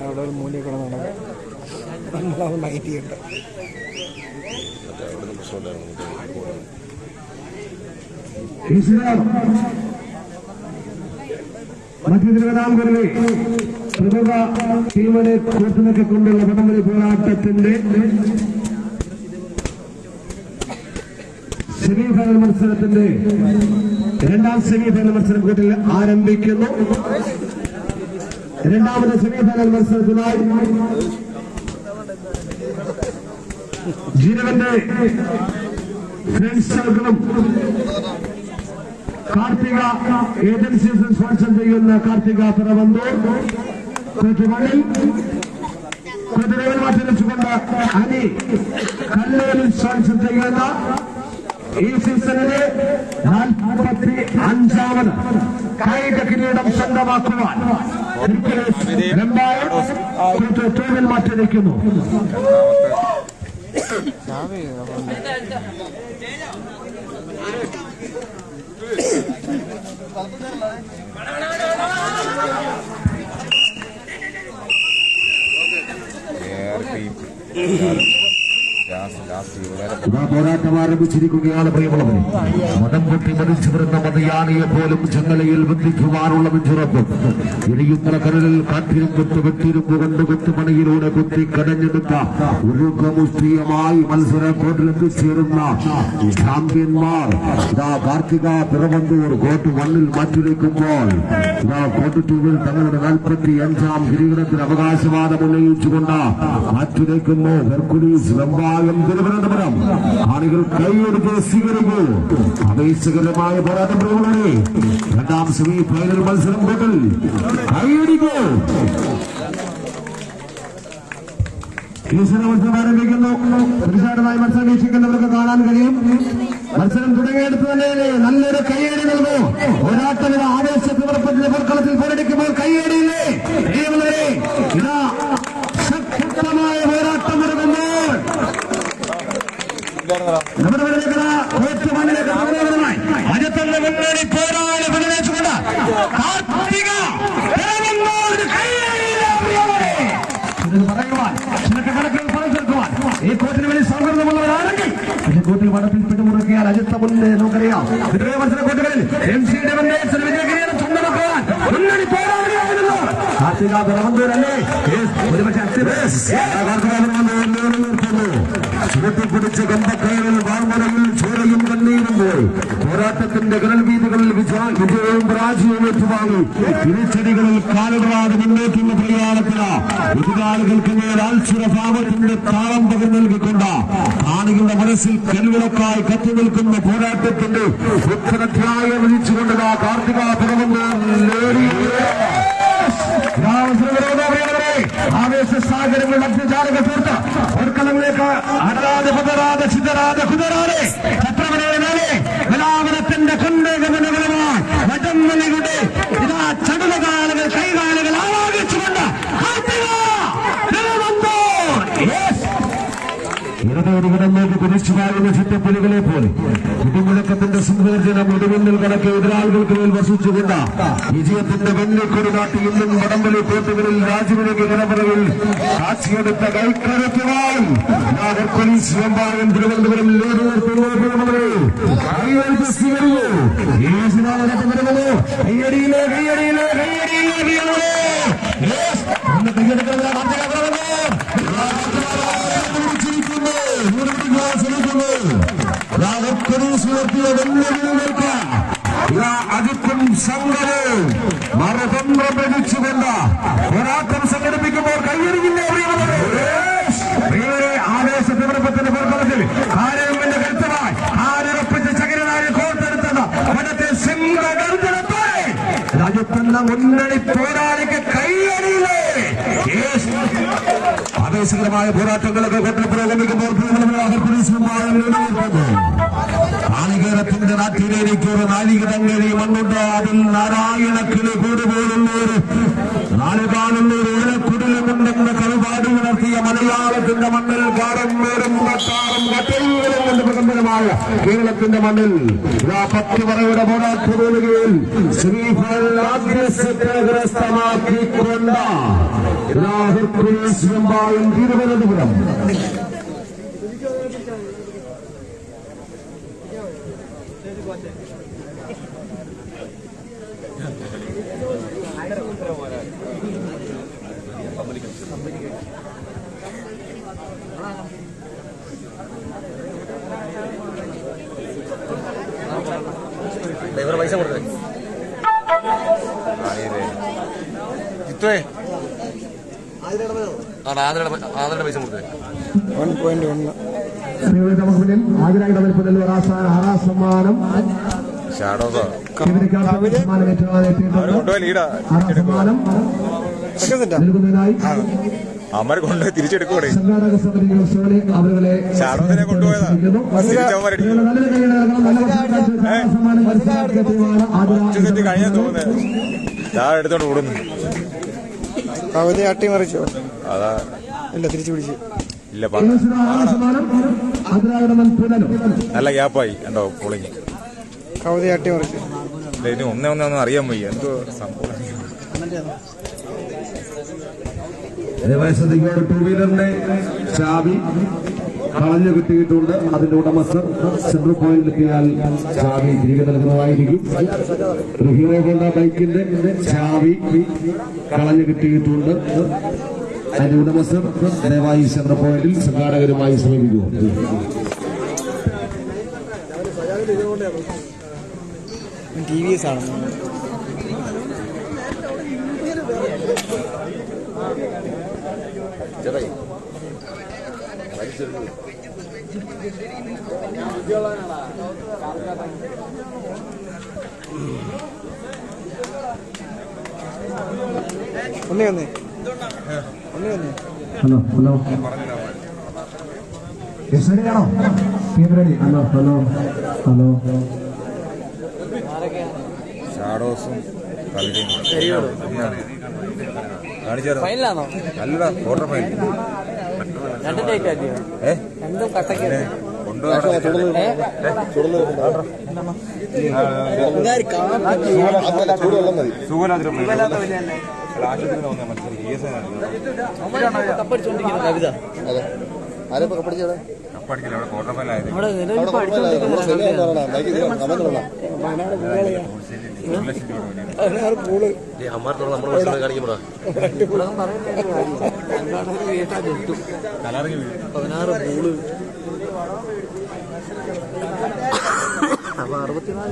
അവിടെ ഒരു മൂല്യം കിടന്നാണ് നമ്മളത് മൈൻഡ് ചെയ്യണ്ട. മധ്യ തിരുവിതാംകൂറിലെ പ്രമുഖ ടീമിനെ കൂട്ടുനിൽക്കൊണ്ടുള്ള വടംവലി പോരാട്ടത്തിന്റെ സെമിഫൈനൽ മത്സരത്തിന്റെ രണ്ടാം സെമിഫൈനൽ മത്സരം കൂട്ടിൽ ആരംഭിക്കുന്നു. രണ്ടാമത്തെ സെമിഫൈനൽ മത്സരത്തിനായി ജീവന്റെ ഫ്രണ്ട്സ് സർക്കിളും കാർത്തിക ഏജൻസീസും സ്പോൺസർ ചെയ്യുന്ന കാർത്തിക പ്രബന്ധു മണ്ണിൽ കുതിരകൾ മാറ്റിവെച്ചുകൊണ്ട് അനി കല്ലേരിൽ സ്പോൺസർ ചെയ്യുന്ന ഈ സീസണിലെ 45-ാമത് കായിക കിരീടം സ്വന്തമാക്കുവാൻ ടീമിൽ മാറ്റിവെക്കുന്നു. പോരാട്ടം ആരംഭിച്ചിരിക്കുകയാണ് പ്രിയമുള്ളവരെ. മതം പൊട്ടി മരിച്ചു വരുന്ന മതയാണിയെ പോലും ചങ്ങലയിൽ ബന്ധിക്കുവാനുള്ള നെഞ്ചുറപ്പും ഇനിയുന്ന കടലിൽ കാറ്റിരുമ്പത്ത് വെട്ടിരുമ്പ് കൊണ്ട് കൊത്തുപണിയിലൂടെ കുത്തി കടഞ്ഞെടുത്ത ഉരുക്കമുഷ്ടിയമായി മത്സര കോട്ടിലെത്തിച്ചേരുന്ന ചാമ്പ്യന്മാർ ഇതാ കാർത്തിക തിരുവന്തൂർ കോട്ട് 1-ൽ മാറ്റിവെക്കുമ്പോൾ ഇതാ കോട്ട് 2-ൽ തങ്ങളുടെ 45-ാം കിരീടത്തിന് അവകാശവാദം ഉന്നയിച്ചുകൊണ്ട് മാറ്റിവെക്കുന്നു ഹെർക്കുലീസ് വെമ്പായം തിരുവനന്തപുരം. ആളുകൾ കൈയെടുത്ത് സ്വീകരിക്കൂ. ആവേശകരമായ പോരാട്ടം പ്രകടനേ. രണ്ടാം സെമി ഫൈനൽ മത്സരം കൂട്ടൽ കൈയടിക്കൂ. മത്സരം ആരംഭിക്കുന്നു. തീർച്ചയായിട്ടുമായി മത്സരം വീക്ഷിക്കുന്നവർക്ക് കാണാൻ കഴിയും. മത്സരം തുടങ്ങിയെടുത്ത് തന്നെ നല്ലൊരു കൈയടി നൽകൂ. പോരാട്ടത്തിന് ആവേശത്തിവർപ്പത്തിന്റെ പൊർക്കളത്തിൽ പോരടിക്കുമ്പോൾ കൈയടിയില്ലേ ഇതാ ശക്തമായ പോരാട്ടം നടക്കുമ്പോൾ നമ്മുടെ അജത്തന്റെ മുന്നണി പോരാളി പ്രതികരിച്ചുകൊണ്ട് കാർത്തിക പറയുവാൻ ചിലക്ക് കണക്കിൽ പണം ചേർക്കുവാൻ ഈ കോട്ടിന് വേണ്ടി സൗഹൃദമുള്ളവരാണെങ്കിൽ ഈ കോട്ടിൽ വടത്തിൽ പിടിമുറുക്കിയാൽ അജത്ത മുന്നേ നമുക്കറിയാം. ഇത്രയും മത്സര കോട്ടുകളിൽ MC-യുടെ വിജയകിരീടം സ്വന്തമാക്കുവാൻ മുന്നണി പോരാളിയായിരുന്നു കാർത്തിക തിരുവനന്തപുരല്ലേ. ഒരുപക്ഷെ ചുവട്ടിപ്പിടിച്ച കമ്പക്കയറിൽ വാർമലയിൽ ചോരയും കണ്ണീരും പോയി പോരാട്ടത്തിന്റെ കടൽ വീതികളിൽ വിജയവും പരാജയവും ഏറ്റുവാങ്ങി തിരിച്ചടികളിൽ കാലുകളാതെ മുന്നേറ്റുന്ന പ്രയാണത്തിന് എതിരാളികൾക്ക് മേൽ ആത്സുരഭാവത്തിന്റെ താളം പകർന്നു നൽകിക്കൊണ്ട് കാണികളുടെ മനസ്സിൽ കൽവിളക്കായി കത്തി നിൽക്കുന്ന പോരാട്ടത്തിന്റെ ഉത്തരധ്യായം വിധിച്ചുകൊണ്ട് കാർത്തിക ആവേശ സാഗരങ്ങൾ മധ്യജാലക തീർത്ത് ഒർക്കളങ്ങളിലേക്ക് അടരാതെ പതരാതെ ചിതരാതെ കുതരാതെ ചത്രമനേലെ കലാപനത്തിന്റെ കൊണ്ടേകമനുകളുമായി വടംവലിയുടെ ഇതാ ചടുലകാലുകൾ കൈകാലുകൾ ആവാഹിച്ചുകൊണ്ട് ഇടതോടുകിടന്നേക്ക് കുരിശുകാരുന്ന ചുറ്റപ്പുലികളെ പോലെ ഇടിമുഴക്കത്തിന്റെ സിംഹർജനം ഇടിമിന്നൽ കണക്ക് എതിരാളികൾക്ക് മേൽ വസിച്ചുകൊണ്ട് വിജയത്തിന്റെ വെള്ളിക്കൊടി നാട്ടി ഇന്നും വടംവലി കോട്ടുകളിൽ രാജവിനക്ക് കടപ്പുറകൾ കാച്ചിയെടുത്ത കൈക്കരത്തുമായി പോലീസ് വെമ്പായം തിരുവനന്തപുരം കയ്യടിയിലെ കയ്യടിയിലെ കയ്യടിയിലെ കയ്യടിക്കുന്ന സംഘവും മറുതന്ത്രം പ്രതീക്ഷിച്ചുകൊണ്ട് പോരാട്ടം സംഘടിപ്പിക്കുമ്പോൾ കൈയറിയില്ലേ ആവേശത്തിവൃപ്പത്തിന്റെ പുറത്തലത്തിൽ ആരോഗ്യത്തിന്റെ കരുത്തമായി ആരുറപ്പിച്ച ചകരനായ കോർത്തെടുത്തത് അവനത്തെ സിംഹഗർജനത്തോടെ രാജ്യത്തെന്ന മുന്നണി പോരാളിക്ക് കൈയറിയില്ലേ. ആവേശകരമായ പോരാട്ടങ്ങളൊക്കെ കൊണ്ടു പുരോഗമിക്കുമ്പോൾ കാളികേരത്തിന്റെ നാട്ടിലേക്ക് ഒരു നാലികതങ്ങരി മണ്ണുണ്ട്. അതിൽ നാരായണക്കിളി കൂടുപോലുള്ള ഒരു നാലുകാലുള്ള ഒരു ഇലക്കുടലുമുണ്ടെന്ന കളിപാട് ഉണർത്തിയ മലയാളത്തിന്റെ മണ്ണിൽ കാറമ്മേറും കട്ടാറും കട്ടയിലും കൊണ്ട് പ്രകമ്പനമായ കേരളത്തിന്റെ മണ്ണിൽ 10 വരയുടെ പോരാട്ടത്തിൽ ശ്രീഫലമാക്കിക്കൊണ്ട് തിരുവനന്തപുരം പൈസ കൊടുത്തേ ആദരയുടെ പൈസ കൊടുത്തേ 1.1 നമുക്ക് മുന്നിൽ ആതിരായുടെ വലിപ്പത്തിൽ ആറാം സമ്മാനം നൽകുന്നതിനായി അമർ കൊണ്ട് തിരിച്ചെടുക്കൂടെ സംഘാടക സമിതി അവരെ ഷാഡോസിനെ കൊണ്ടുപോയതാ കഴിഞ്ഞ തോന്നുന്നത് ഞാൻ എടുത്തോണ്ട് ഓടുന്നു. കവിത അട്ടിമറിച്ചോ? അതാ ഇല്ല, തിരിച്ചു പിടിച്ചു. ഇല്ല, നല്ല ഗ്യാപ്പായി എന്തോ പൊളിഞ്ഞ് കവിത അട്ടിമറിച്ചു. ഇനി ഒന്നും അറിയാൻ വയ്യ എന്തോ സംഭവം. ടൂ വീലറിന്റെ ചാവി കളഞ്ഞു കിട്ടിയിട്ടുണ്ട്. അതിന്റെ ഉടമസ്ഥർ സെൻട്രൽ പോയിന്റിലെത്തിയാൽ ചാവി തിരികെ നൽകുന്നതായിരിക്കും. ഒരു ഹീറോ ഹോണ്ട ബൈക്കിന്റെ ചാവി കളഞ്ഞു കിട്ടിയിട്ടുണ്ട്. അതിന്റെ ഉടമസ്ഥർ ദയവായി സെൻട്രൽ പോയിന്റിൽ സംഘാടകരുമായി സമീപിക്കുക. TVS ആണ്. ചേട്ടായി ഒന്നേ ഹലോ ഹലോ എസ്ഡിയാണോ? റെഡി. ഹലോ ഹലോ ഹലോ ഷാഡോസും ഫൈനലാണോ? അല്ല, ക്വാർട്ടർ ഫൈനൽ. രണ്ടും കട്ടക്ക് കപ്പടിച്ചോണ്ടിരിക്കുന്ന കവിത ആരപ്പോ കപ്പടിച്ചത്? കപ്പടിക്കില്ല, അവിടെ ക്വാർട്ടർ ഫൈനൽ ആയത്. അമ്മാർത്തോളം നമ്മുടെ കാണിക്കുമ്പോഴാ 16 പൂള്. അപ്പൊ 64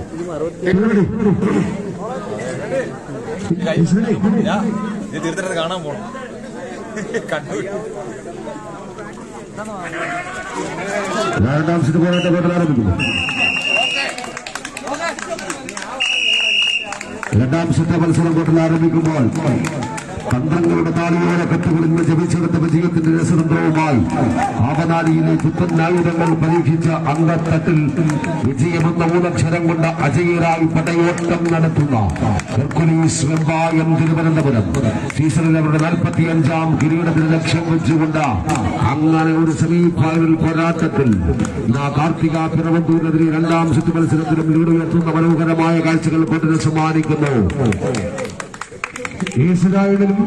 ഇത് തീർത്തിട്ട് കാണാൻ പോണം. കണ്ടു രണ്ടാം സെറ്റ് പോരാട്ടം ആരംഭിക്കുന്നു. രണ്ടാം സെറ്റ് മത്സരം പോട്ടിൽ ആരംഭിക്കുമ്പോൾ തന്ത്രങ്ങളുടെ താളിയോടെ കെട്ടുകുളിന്ന് ജപിച്ചെടുത്ത വിജയത്തിന്റെ രസതന്ത്രവുമായി ആവനാലിയിലെ പുത്തൻ ആയുധങ്ങൾ പരീക്ഷിച്ച അംഗത്തട്ടിൽ വിജയമെന്ന മൂന്നക്ഷരം കൊണ്ട് അജയരായി പടയോട്ടം നടത്തുന്ന ഹെർക്കുലീസ് വെമ്പായം തിരുവനന്തപുരം സീസണിൽ അവരുടെ 45ാം കിരീടത്തിന് ലക്ഷ്യം വെച്ചുകൊണ്ട് അങ്ങനെ ഒരു സെമി ഫൈനൽ പോരാട്ടത്തിൽ കാർത്തിക പിറവന്തൂരിനെതിരെ രണ്ടാം സെറ്റ് മത്സരത്തിലും ലീഡ് ഉയർത്തുന്ന മനോഹരമായ കാഴ്ചകൾ കൊണ്ടിന് സമ്മാനിക്കുന്നു. ഈശ്വരായുടനും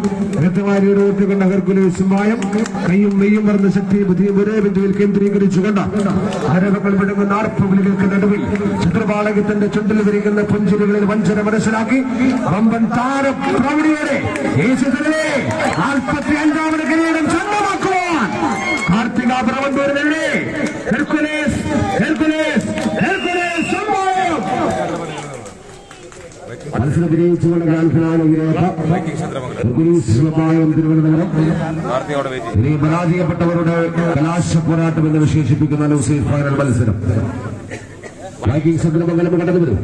വ്യക്തമായ ഓർത്തുകൊണ്ട് ഹെർക്കുലീസ് മായം കൈയും മെയ്യും പറഞ്ഞ ശക്തി ബുദ്ധിയും ഒരേ ബിന്ദുവിൽ കേന്ദ്രീകരിച്ചുകൊണ്ട് ആരോപങ്ങൾ വിടുന്ന ആർപ്പുവിളികൾക്ക് നടുവിൽ ചിത്രപാളകത്തിന്റെ ചുണ്ടിൽ വിരിക്കുന്ന പുഞ്ചിരികളിൽ വഞ്ചന മനസ്സിലാക്കി വമ്പൻ താര പ്രൗഢിയോടെ യേശുദനെ 45ാമത് കിരീടം സ്വന്തമാക്കുവാൻ കാർത്തിക പിറവന്തൂരിനെതിരെ മത്സരം വിജയിച്ചുകൊണ്ട് ഗ്രാൻഡ് ഫിനാലിലേക്ക് തിരുവനന്തപുരം ഇനി പരാജയപ്പെട്ടവരുടെ കലാശ പോരാട്ടം എന്ന് വിശേഷിപ്പിക്കുന്ന ലൂസേഴ്സ് ഫൈനൽ മത്സരം വൈക്കിംഗ് ചന്ദ്രമംഗലം കടന്നു വരും.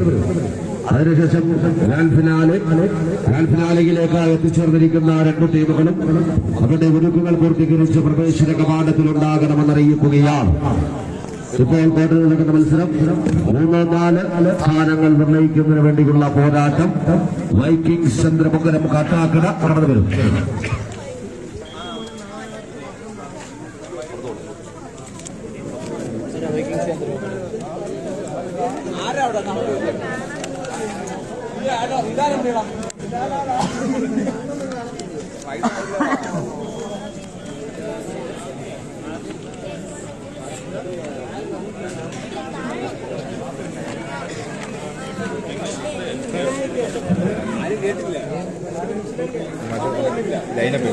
അതിനുശേഷം ഗ്രാൻഡ് ഫിനാലയിലേക്ക് എത്തിച്ചേർന്നിരിക്കുന്ന രണ്ട് ടീമുകളും അവരുടെ ഒരുക്കങ്ങൾ പൂർത്തീകരിച്ച് പ്രവേശന കവാടത്തിലുണ്ടാകണമെന്ന് അറിയിക്കുകയാണ്. ഇപ്പോൾ കോട്ടയിൽ നടക്കുന്ന മത്സരം 3-4 സ്ഥാനങ്ങൾ നിർണ്ണയിക്കുന്നതിന് വേണ്ടിയുള്ള പോരാട്ടം വൈക്കിംഗ് ചന്ദ്രമംഗലം കാട്ടാക്കട കടന്നു വരും. ലൈനപ്പ്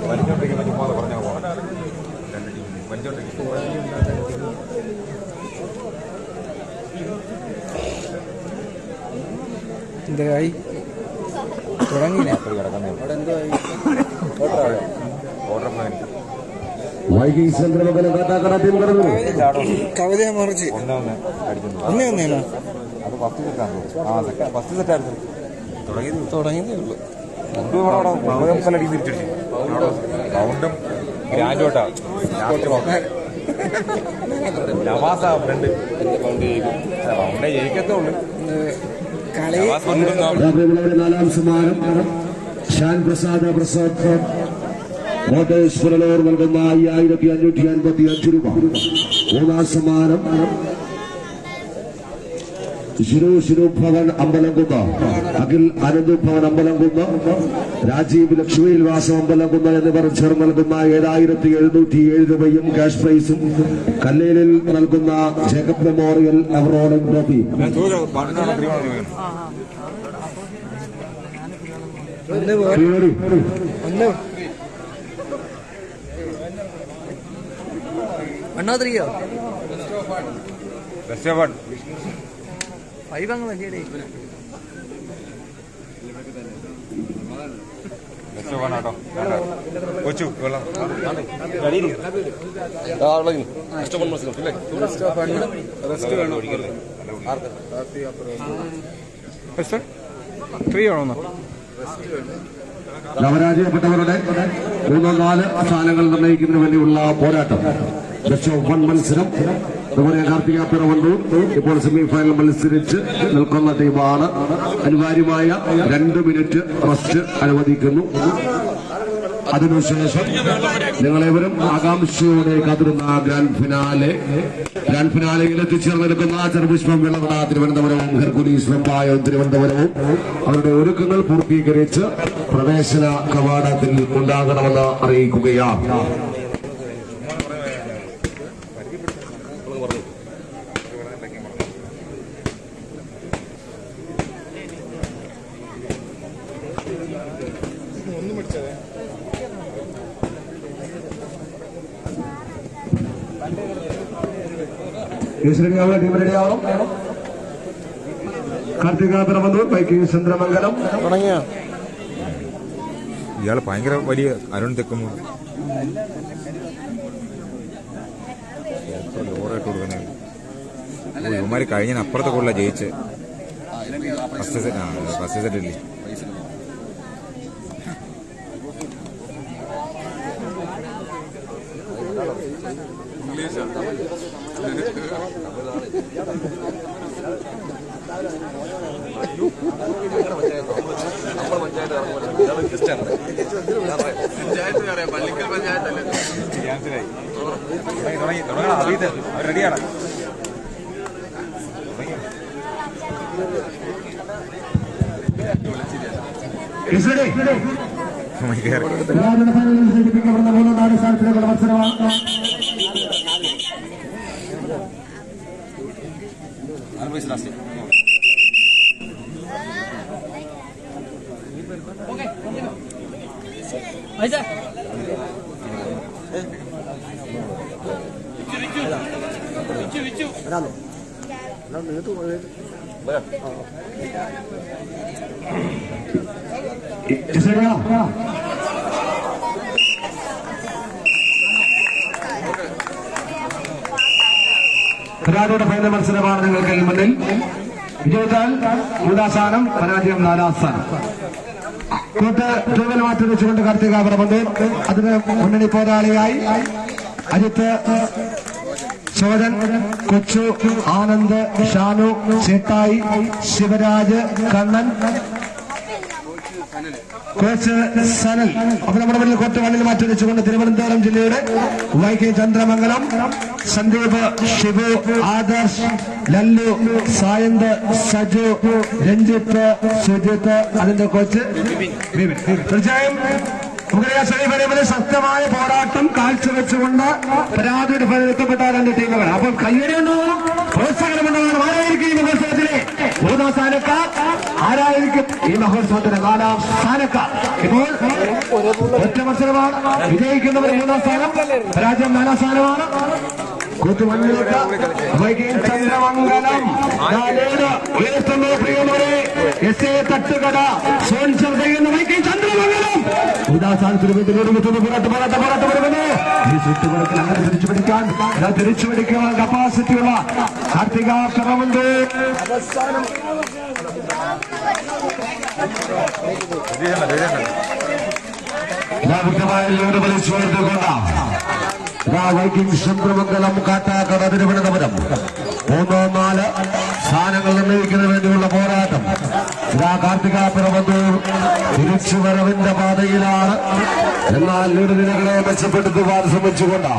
വലിച്ചോണ്ടിരിക്കുമ്പോൾ ചുമ്മാ പറഞ്ഞാൽ പോകണം. രണ്ട് ടീം വലിച്ചോണ്ടിരിക്കും. എന്തായി തുടങ്ങിയില്ല order plan Viking Chandramangalam Kattakkada team കടന്നു. കവിത മറിച്ച് ഒന്നേനാ അത് ഫസ്റ്റ് സെറ്റാണ്. ഫസ്റ്റ് സെറ്റായിരുന്നു തുടങ്ങിയതേ ഉള്ളൂ. തിരിച്ചടിച്ചു റൗണ്ടും ഗ്രാൻഡോട്ടാ നവാസ ഫ്രണ്ട് റൗണ്ടേ ജയിക്കത്തേ ഉള്ളു. കളി നാലാം സമ്മാനം ഷാൻ പ്രസാദ് കോട്ടേശ്വരനോർ നൽകുന്ന 5555 രൂപ. മൂന്നാം സമ്മാനം ശിരു ഭവൻ അമ്പലംകുന്ന അഖിൽ അനന്തു ഭവൻ അമ്പലംകുന്ന രാജീവ് ലക്ഷ്മിയിൽ വാസം അമ്പലംകുന്ന എന്നിവർ ചേർന്ന് നൽകുന്ന 7707 രൂപയും ക്യാഷ് പ്രൈസും കല്ലേലിൽ നൽകുന്ന ജേക്കബ് മെമ്മോറിയൽ അവാർഡും ട്രോഫി. അണ്ണാതിരിയോ കൊച്ചു വെള്ളം ഫ്രീ ആണോ? നവരാജയപ്പെട്ടവരുടെ 3-4 സ്ഥാനങ്ങൾ നിർണ്ണയിക്കുന്നതിന് വേണ്ടിയുള്ള പോരാട്ടം ബെസ്റ്റ് ഓഫ് 1 മത്സരം. അതുപോലെ കാർത്തിക പിറവണ്ടൂർ ഇപ്പോൾ സെമി ഫൈനൽ മത്സരിച്ച് നിൽക്കുന്ന ടീമാണ്. അനിവാര്യമായ 2 മിനിറ്റ് റെസ്റ്റ് അനുവദിക്കുന്നു. അതിനുശേഷം നിങ്ങളേവരും ആകാംക്ഷയോടെ കാത്തിരുന്ന ഗ്രാൻഡ് ഫിനാലയിൽ എത്തിച്ചേർന്നിരിക്കുന്ന ചെറുപുഷ്പം വിളവട തിരുവനന്തപുരവും ഹെർക്കുലീസ് വെമ്പായം തിരുവനന്തപുരവും അവരുടെ ഒരുക്കങ്ങൾ പൂർത്തീകരിച്ച് പ്രവേശന കവാടത്തിൽ ഉണ്ടാകണമെന്ന് അറിയിക്കുകയാണ്. ടീം റെഡിയാവണം. കാർത്തിക പിറവന്തൂർ വൈക്കിംഗ് ചന്ദ്രമംഗലം തുടങ്ങിയ ഇയാള് ഭയങ്കര വലിയ അരുൺ തെക്കുന്നു ഓറായിട്ട് കൊടുക്കുന്നത്. ഇവന്മാര് കഴിഞ്ഞ അപ്പുറത്തെ കൊള്ള ജയിച്ച് ഫസ്റ്റ് സെറ്റ് ഇല്ലേ. റെഡിയാണ്. സംഘടിപ്പിക്കപ്പെടുന്ന 3-4 സ്ഥാനത്തിലേക്കുള്ള മത്സരമാണ്. വരാമോ? യുടെ ഫൈനൽ മത്സരമാണ് നിങ്ങൾക്ക് മുന്നിൽ. വിജയിച്ചാൽ 3-ാം സ്ഥാനം, പരാജയം 4-ാം സ്ഥാനം. കൂട്ട് തൂവൽ മാറ്റി വെച്ചുകൊണ്ട് കാർത്തികാപുരമുണ്ട്. അതിന് മുന്നണി പോരാളിയായി അജിത്ത്, സോരൻ, കൊച്ചു, ആനന്ദ്, ഷാനു, ചേട്ടായി, ശിവരാജ്, കണ്ണൻ, കോച്ച് സനൽ. അപ്പൊ നമ്മുടെ മുന്നിൽ കോട്ട് വണ്ണിൽ മാറ്റി വെച്ചുകൊണ്ട് തിരുവനന്തപുരം ജില്ലയുടെ വൈകി ചന്ദ്രമംഗലം, സന്ദീപ്, ഷിബു, ആദർശ്, ലല്ലു, സായന്ത്, സജു, രഞ്ജിത്ത്, സുജിത്ത്, അതിന്റെ കോച്ച് ബിബിൻ. തീർച്ചയായും നമുക്കറിയാം സെമിഫൈനലിൽ ശക്തമായ പോരാട്ടം കാഴ്ചവെച്ചുകൊണ്ട് പരാതിയുടെ ഫലത്തിൽപ്പെട്ട രണ്ട് ടീമുകൾ. അപ്പോൾ കയ്യടിയുണ്ടാവും, പ്രോത്സാഹനമുണ്ടാകണം. ആരായിരിക്കും ഈ മഹോത്സവത്തിലെ 3-ാം സ്ഥാനക്കാർ? ആരായിരിക്കും ഈ മഹോത്സവത്തിലെ 4-ാം സ്ഥാനക്കാർ? ഇപ്പോൾ ഒറ്റ മത്സരമാണ്. വിജയിക്കുന്നവർ 3-ാം സ്ഥാനം, പരാജയം 4-ാം സ്ഥാനമാണ്. കൂത്തുമണ്ണിലേക്ക് വൈകിട്ട് ചന്ദ്രമംഗലം ഉയർത്തുന്ന പ്രിയമുള്ളവരെ എസ് എ തട്ടുകട സ്പോൺസർ ചെയ്യുന്ന വൈകിട്ട് ചന്ദ്രമംഗലം 3-ാം സ്ഥാനത്തിന് വേണ്ടി പോരാട്ടം വരുന്നത്. ഈ ചുറ്റുപുറത്തിൽ അങ്ങനെ തിരിച്ചു പിടിക്കാൻ കപ്പാസിറ്റിയുള്ള കാർത്തിക പിറവന്ത് വൈകിങ് ചന്ദ്രമംഗലം കാട്ടാക്കട തിരുവനന്തപുരം 3-4 സ്ഥാനങ്ങൾ നിർണ്ണയിക്കുന്നതിന് വേണ്ടിയുള്ള പോരാട്ടം. കാർത്തിക പിറവന്തൂർ തിരിച്ചുവരവിന്റെ പാതയിലാണ്. എന്നാൽ ലീഡ് നിലകളെ മെച്ചപ്പെടുത്തുവാൻ ശ്രമിച്ചുകൊണ്ട്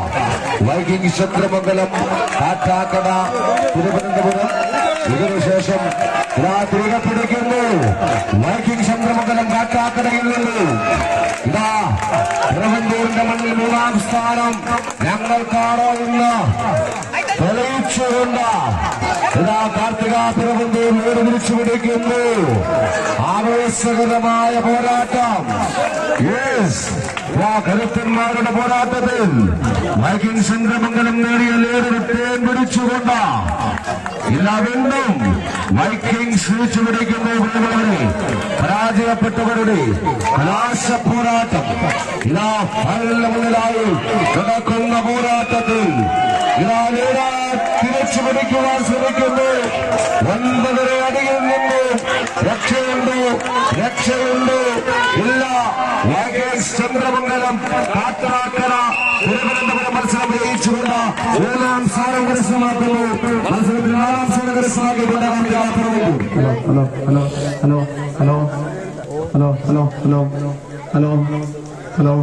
വൈകിങ് ചന്ദ്രമംഗലം കാട്ടാക്കട തിരുവനന്തപുരം ഇതിനുശേഷം തിരികെ പിടിക്കുന്നു. വൈകിങ് ചന്ദ്രമംഗലം കാട്ടാക്കടയിൽ നിന്ന് ഇതാ തിരുവനന്തപുരത്തിന്റെ മണ്ണിൽ 3-ാം സ്ഥാനം ഞങ്ങൾക്കാണോ ഇന്ന് തെളിയിച്ചുകൊണ്ട് ഇതാ കാർത്തിക തിരുവനന്തപുരം വീട് തിരിച്ചു പിടിക്കുന്നു. ആവേശകരമായ പോരാട്ടം. കരുത്തന്മാരുടെ പോരാട്ടത്തിൽ വൈകിങ് ചന്ദ്രമംഗലം നേടിയ ലീഡ് റിട്ടേൺ പിടിച്ചുകൊണ്ട് ഇല്ല വീണ്ടും വൈക്കിങ്സ് തിരിച്ചു പിടിക്കുന്നവരെ പരാജയപ്പെട്ടവരുടെ കലാശ പോരാട്ടം. ഇതാ ഫൈനലിന് മുന്നിലായി നടക്കുന്ന പോരാട്ടത്തിൽ ഇതാ ലീഡ് തിരിച്ചു പിടിക്കുവാൻ ശ്രമിക്കുന്നു. 9 അടിയിൽ നിന്ന് രക്ഷയുണ്ട് ഇല്ല. വൈകിങ്സ് ചന്ദ്രമംഗലം കാട്ടാക്കട തിരുവനന്തപുരം മത്സരം ജയിച്ചുകൊണ്ട് 3-ാം സ്ഥാനം കരസ്ഥമാക്കുന്നു. മത്സരത്തിൽ 4-ാം സ്ഥാനം കരസ്ഥമാക്കിക്കൊണ്ട് ഹലോ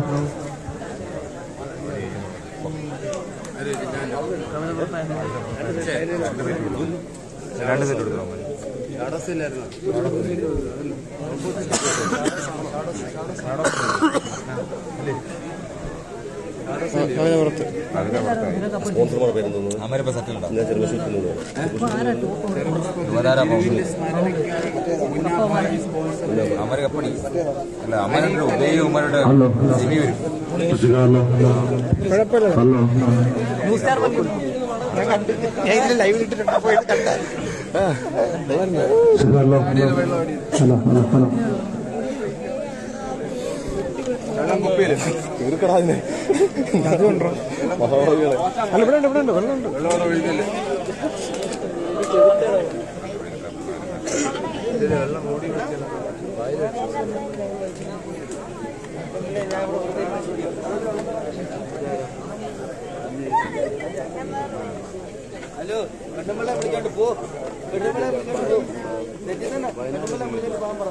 രണ്ട് സെറ്റ് എടുക്കണം. സ്പോൺസർമാരുടെ പേര് തോന്നുന്നു. അമരപ്പ സെറ്റിലുണ്ടോ? അമര കപ്പണി അല്ല, അമരന്റെ ഉദയകുമാരുടെ സിമി വരും. ലൈവ് ഇട്ടിട്ടുണ്ട്. വെള്ളം കുപ്പിയില് തീർക്കടാതിനെ അതുകൊണ്ടോ മഹാഭാവികളെ. അല്ല ഇവിടെ ഉണ്ട് വെള്ളമുണ്ട്. വെള്ളം ഒഴിക്കല്ലേ വെള്ളം ഓടി ഹലോ കണ്ണുമ്പളെ വിളിക്കാണ്ട് പോ. കണ്ണുമ്പളെ വിളിക്കാണ്ട് പോ. കണ്ണുമ്പളെ വിളിക്കാണ്ട് പോകാൻ പറ.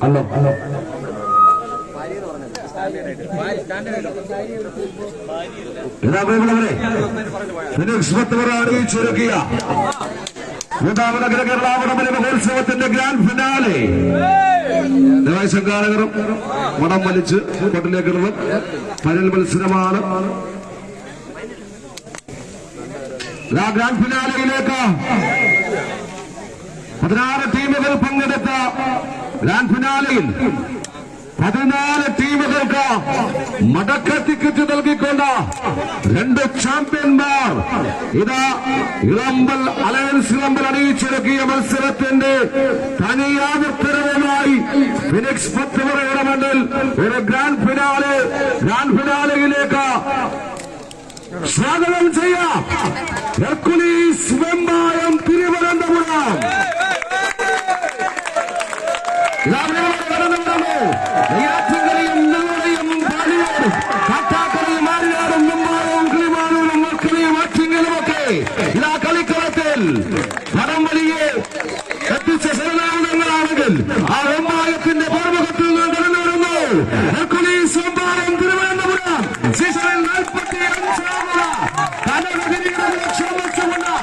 ഹലോ അറിയിച്ചൊരുക്കിയ 3ാമത് അഖില കേരള വടംവലി മഹോത്സവത്തിന്റെ ഗ്രാൻഡ് ഫിനാലെ സംഘാടകരും വടം വലിച്ച് കോട്ടിലേക്കുള്ള ഫൈനൽ മത്സരമാണ്. ഗ്രാൻഡ് ഫിനാലയിലേക്ക് 16 ടീമുകൾ പങ്കെടുത്ത ഗ്രാൻഡ് ഫിനാലയിൽ 14 ടീമുകൾക്ക് മടക്ക ടിക്കറ്റ് നൽകിക്കൊണ്ട് 2 ചാമ്പ്യന്മാർ ഇതാ ഇളമ്പൽ അലയൻസ് ഇളമ്പൽ അണിയിച്ചൊരുക്കിയ മത്സരത്തിന്റെ തനിയാവർത്തനവുമായി ഫിനിക്സ് 10 വരെയുടെ മണ്ണിൽ ഒരു ഗ്രാൻഡ് ഫിനാലയിലേക്ക് സ്വാഗതം ചെയ്യാം. ഹെർക്കുലീസ് വെമ്പായം തിരുവനന്തപുരം. നെയ്യാറ്റിൻകരയും നെല്ലറയും പാലിയോടും കാട്ടാക്കരയും ആര്യാടും വെമ്പായവും കിളിമാനൂരും മക്കളയും ആറ്റിങ്ങലുമൊക്കെ ഇതാ കളിക്കളത്തിൽ വടം വലിയെ എത്തിച്ച സേനാംഗങ്ങളാണെങ്കിൽ ആ വെമ്പായത്തിന്റെ പോർമുഖത്തിൽ നിന്ന് കടന്നു വരുന്നു ഹെർക്കുലീസ് വെമ്പായം തിരുവനന്തപുരം. സീസണിൽ 45ാമത് കനകഗിരിയുടെ ലക്ഷ്യം വെച്ചുകൊണ്ട്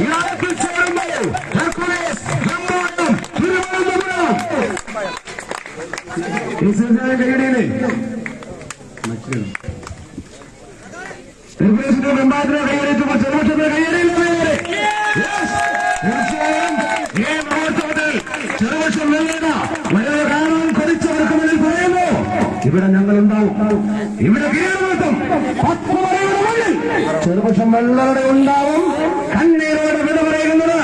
ഇയാളത്തിൽ ചേരുമ്പോൾ ഹെർക്കുലീസ് വെമ്പായം തിരുവനന്തപുരം. ഈ സീസണിലെ കൈയടിയിലെ ഹെർക്കുലീസിന്റെ വെമ്പായത്തിനെ കൈയടിച്ചപ്പോൾ ചെറുപക്ഷത്തിന് കൈയടിയില്ലേ? തീർച്ചയായും ഈ മഹോത്സവത്തിൽ ചെറുപക്ഷം വെല്ലുന്ന വളരെ കാണാൻ കൊതിച്ചവർക്ക് മുന്നിൽ പറയുന്നു ഇവിടെ ഞങ്ങളുണ്ടാവും, ഇവിടെ കീഴ്മൂട്ടും 10 വരെയുടെ മുന്നിൽ ചെറുപക്ഷം വെള്ളരുടെ ഉണ്ടാവും. കണ്ണീരോടെ വിട പറയുന്നത്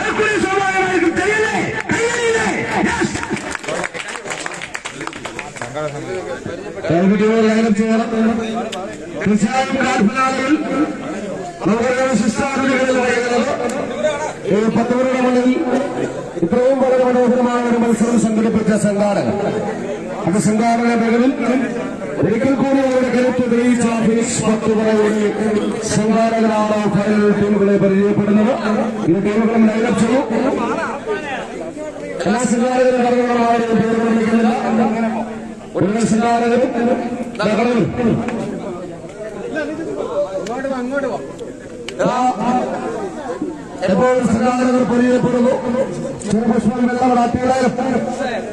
ഹെർക്കുലീസ് വെമ്പായമായിരിക്കും. കൈയല്ലേ കൈയടിയില്ലേ? തീർച്ചയായും കാൽഫിനാലിൽ നമുക്കൊരു വിശിഷ്ടാതിഥികളിൽ പറയുന്നത് 10 പേരുടെ മുന്നിൽ ഇത്രയും വളരെ മനോഹരമായ ഒരു മത്സരം സംഘടിപ്പിച്ച സംഘാടകർ, അത് സംഘാടക മികവിൽ ഒരിക്കൽ കൂടി അവരുടെ കരുത്ത് തെളിയിച്ച ഫിനിക്സ് 10 വരെയുടെ സംഘാടകരാണ് ഫൈനൽ ടീമുകളെ പരിചയപ്പെടുന്നത്. ഇത് ടീമുകളും ലൈനപ്പ് ചെയ്യും. എല്ലാ സംഘാടകരും കടന്നുകളാരും പേര് നിർമ്മിക്കുന്നില്ല. ഒരു സംഘാടകരും എപ്പോൾ സംഘാടകർ പരിചയപ്പെടുന്നു. ചെറുപുഷ്പം വെള്ളവടാട്ടികളായാലും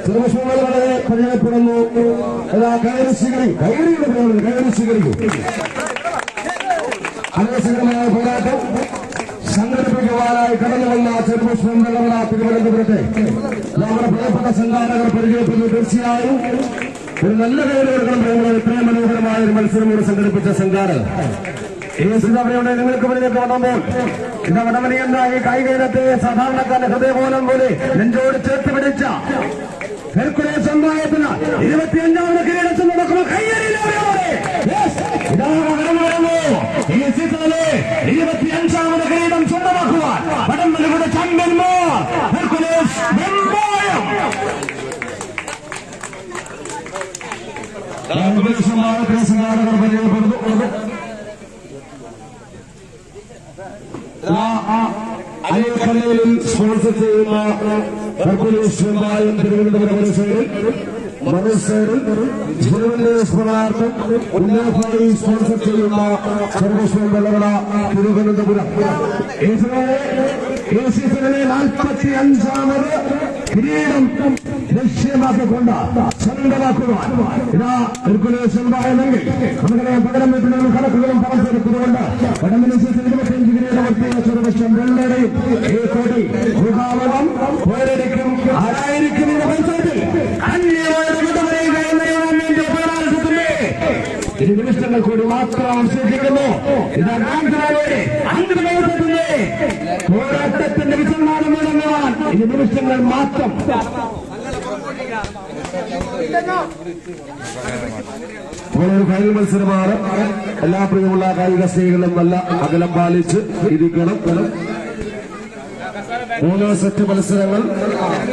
ചെറുപുഷ്പം വെള്ളവടെ പരിചയപ്പെടുന്നു. കയറി സ്വീകരിക്കും, കയറി സ്വീകരിക്കും. അനവസരമായ പോരാട്ടം സംഘടിപ്പിക്കുവാനായി കടന്നു വന്ന ചെറുപുഷ്പം വെള്ളവട തിരുവനന്തപുരത്തെ നമ്മുടെ പ്രിയപ്പെട്ട സംഘാടകർ പരിചയപ്പെടുന്നു. തീർച്ചയായും ഒരു നല്ല കയറി കൊടുക്കണം പറയുന്നത് ഇത്രയും മനോഹരമായ ഒരു മത്സരം കൂടി സംഘടിപ്പിച്ച സംഘാടകർ അവിടെ നിങ്ങൾക്ക് മുന്നിലേക്ക് വന്നപ്പോൾ ഇന്ന് വടമണി എന്ന ഈ കായിക ഇനത്തെ സാധാരണക്കാരന്റെ ഹൃദയപോലം പോലെ നെഞ്ചോട് ചേർത്ത് പിടിച്ച ഹെർക്കുലീസ് വെമ്പായത്തിന് 25ാമത് കിരീടത്തിൽ നടക്കുന്ന കയ്യടിയിലൂടെ ഈ സീസണിലെ 25ാമത് കിരീടം സ്വന്തമാക്കുവാൻ വടംവലിയുടെ ചാമ്പ്യന്മാർ ഹെർക്കുലീസ് വെമ്പായം. സംഘാടകർ പരിചയപ്പെടുന്നു. അയ്യപ്പള്ളിയിൽ സ്പോൺസർ ചെയ്യുന്ന ഹെർക്കുലീസ് വെമ്പായം തിരുവനന്തപുരം ഒരു സൈഡിൽ, മറുസൈഡിൽ തിരുവനന്തപുരം സ്മരണാർത്ഥം ഉല്ലാഫായി സ്പോൺസർ ചെയ്യുന്ന ചെറുപുഷ്പം വെള്ളവട തിരുവനന്തപുരം. ഈ സീസണിലെ 45ാമത് കിരീടം ലക്ഷ്യമാക്കിക്കൊണ്ട് സ്വന്തമാക്കുവാൻ ഇതാ ഹെർക്കുലീസ് വെമ്പായമെങ്കിൽ നമുക്കറിയാം പകരം വീട്ടിലുള്ള കണക്കുകളും പരസ്പരത്തുകൊണ്ട് വടംവലി സീസൺ 25 കിരീടമെത്തിയ ചെറുപക്ഷം വെള്ളയുടെയും ഈ കോടി മുഖാവളം പോരടിക്കും. ആരായിരിക്കും എന്ന മത്സരത്തിൽ ഇനി നിമിഷങ്ങൾ കൂടി മാത്രം അവശേഷിക്കുന്നു. ഇതാ അന്തിമത്തിന്റെ പോരാട്ടത്തിന്റെ വിസമ്മാനം മുടങ്ങുവാൻ ഇനി നിമിഷങ്ങൾ മാത്രം. ഒരു ഫൈനൽ മത്സരമാണ്. എല്ലാ പ്രിയമുള്ള കായിക സ്നേഹികളും നല്ല അകലം പാലിച്ച് ഇരിക്കണം. 3 സെറ്റ് മത്സരങ്ങൾ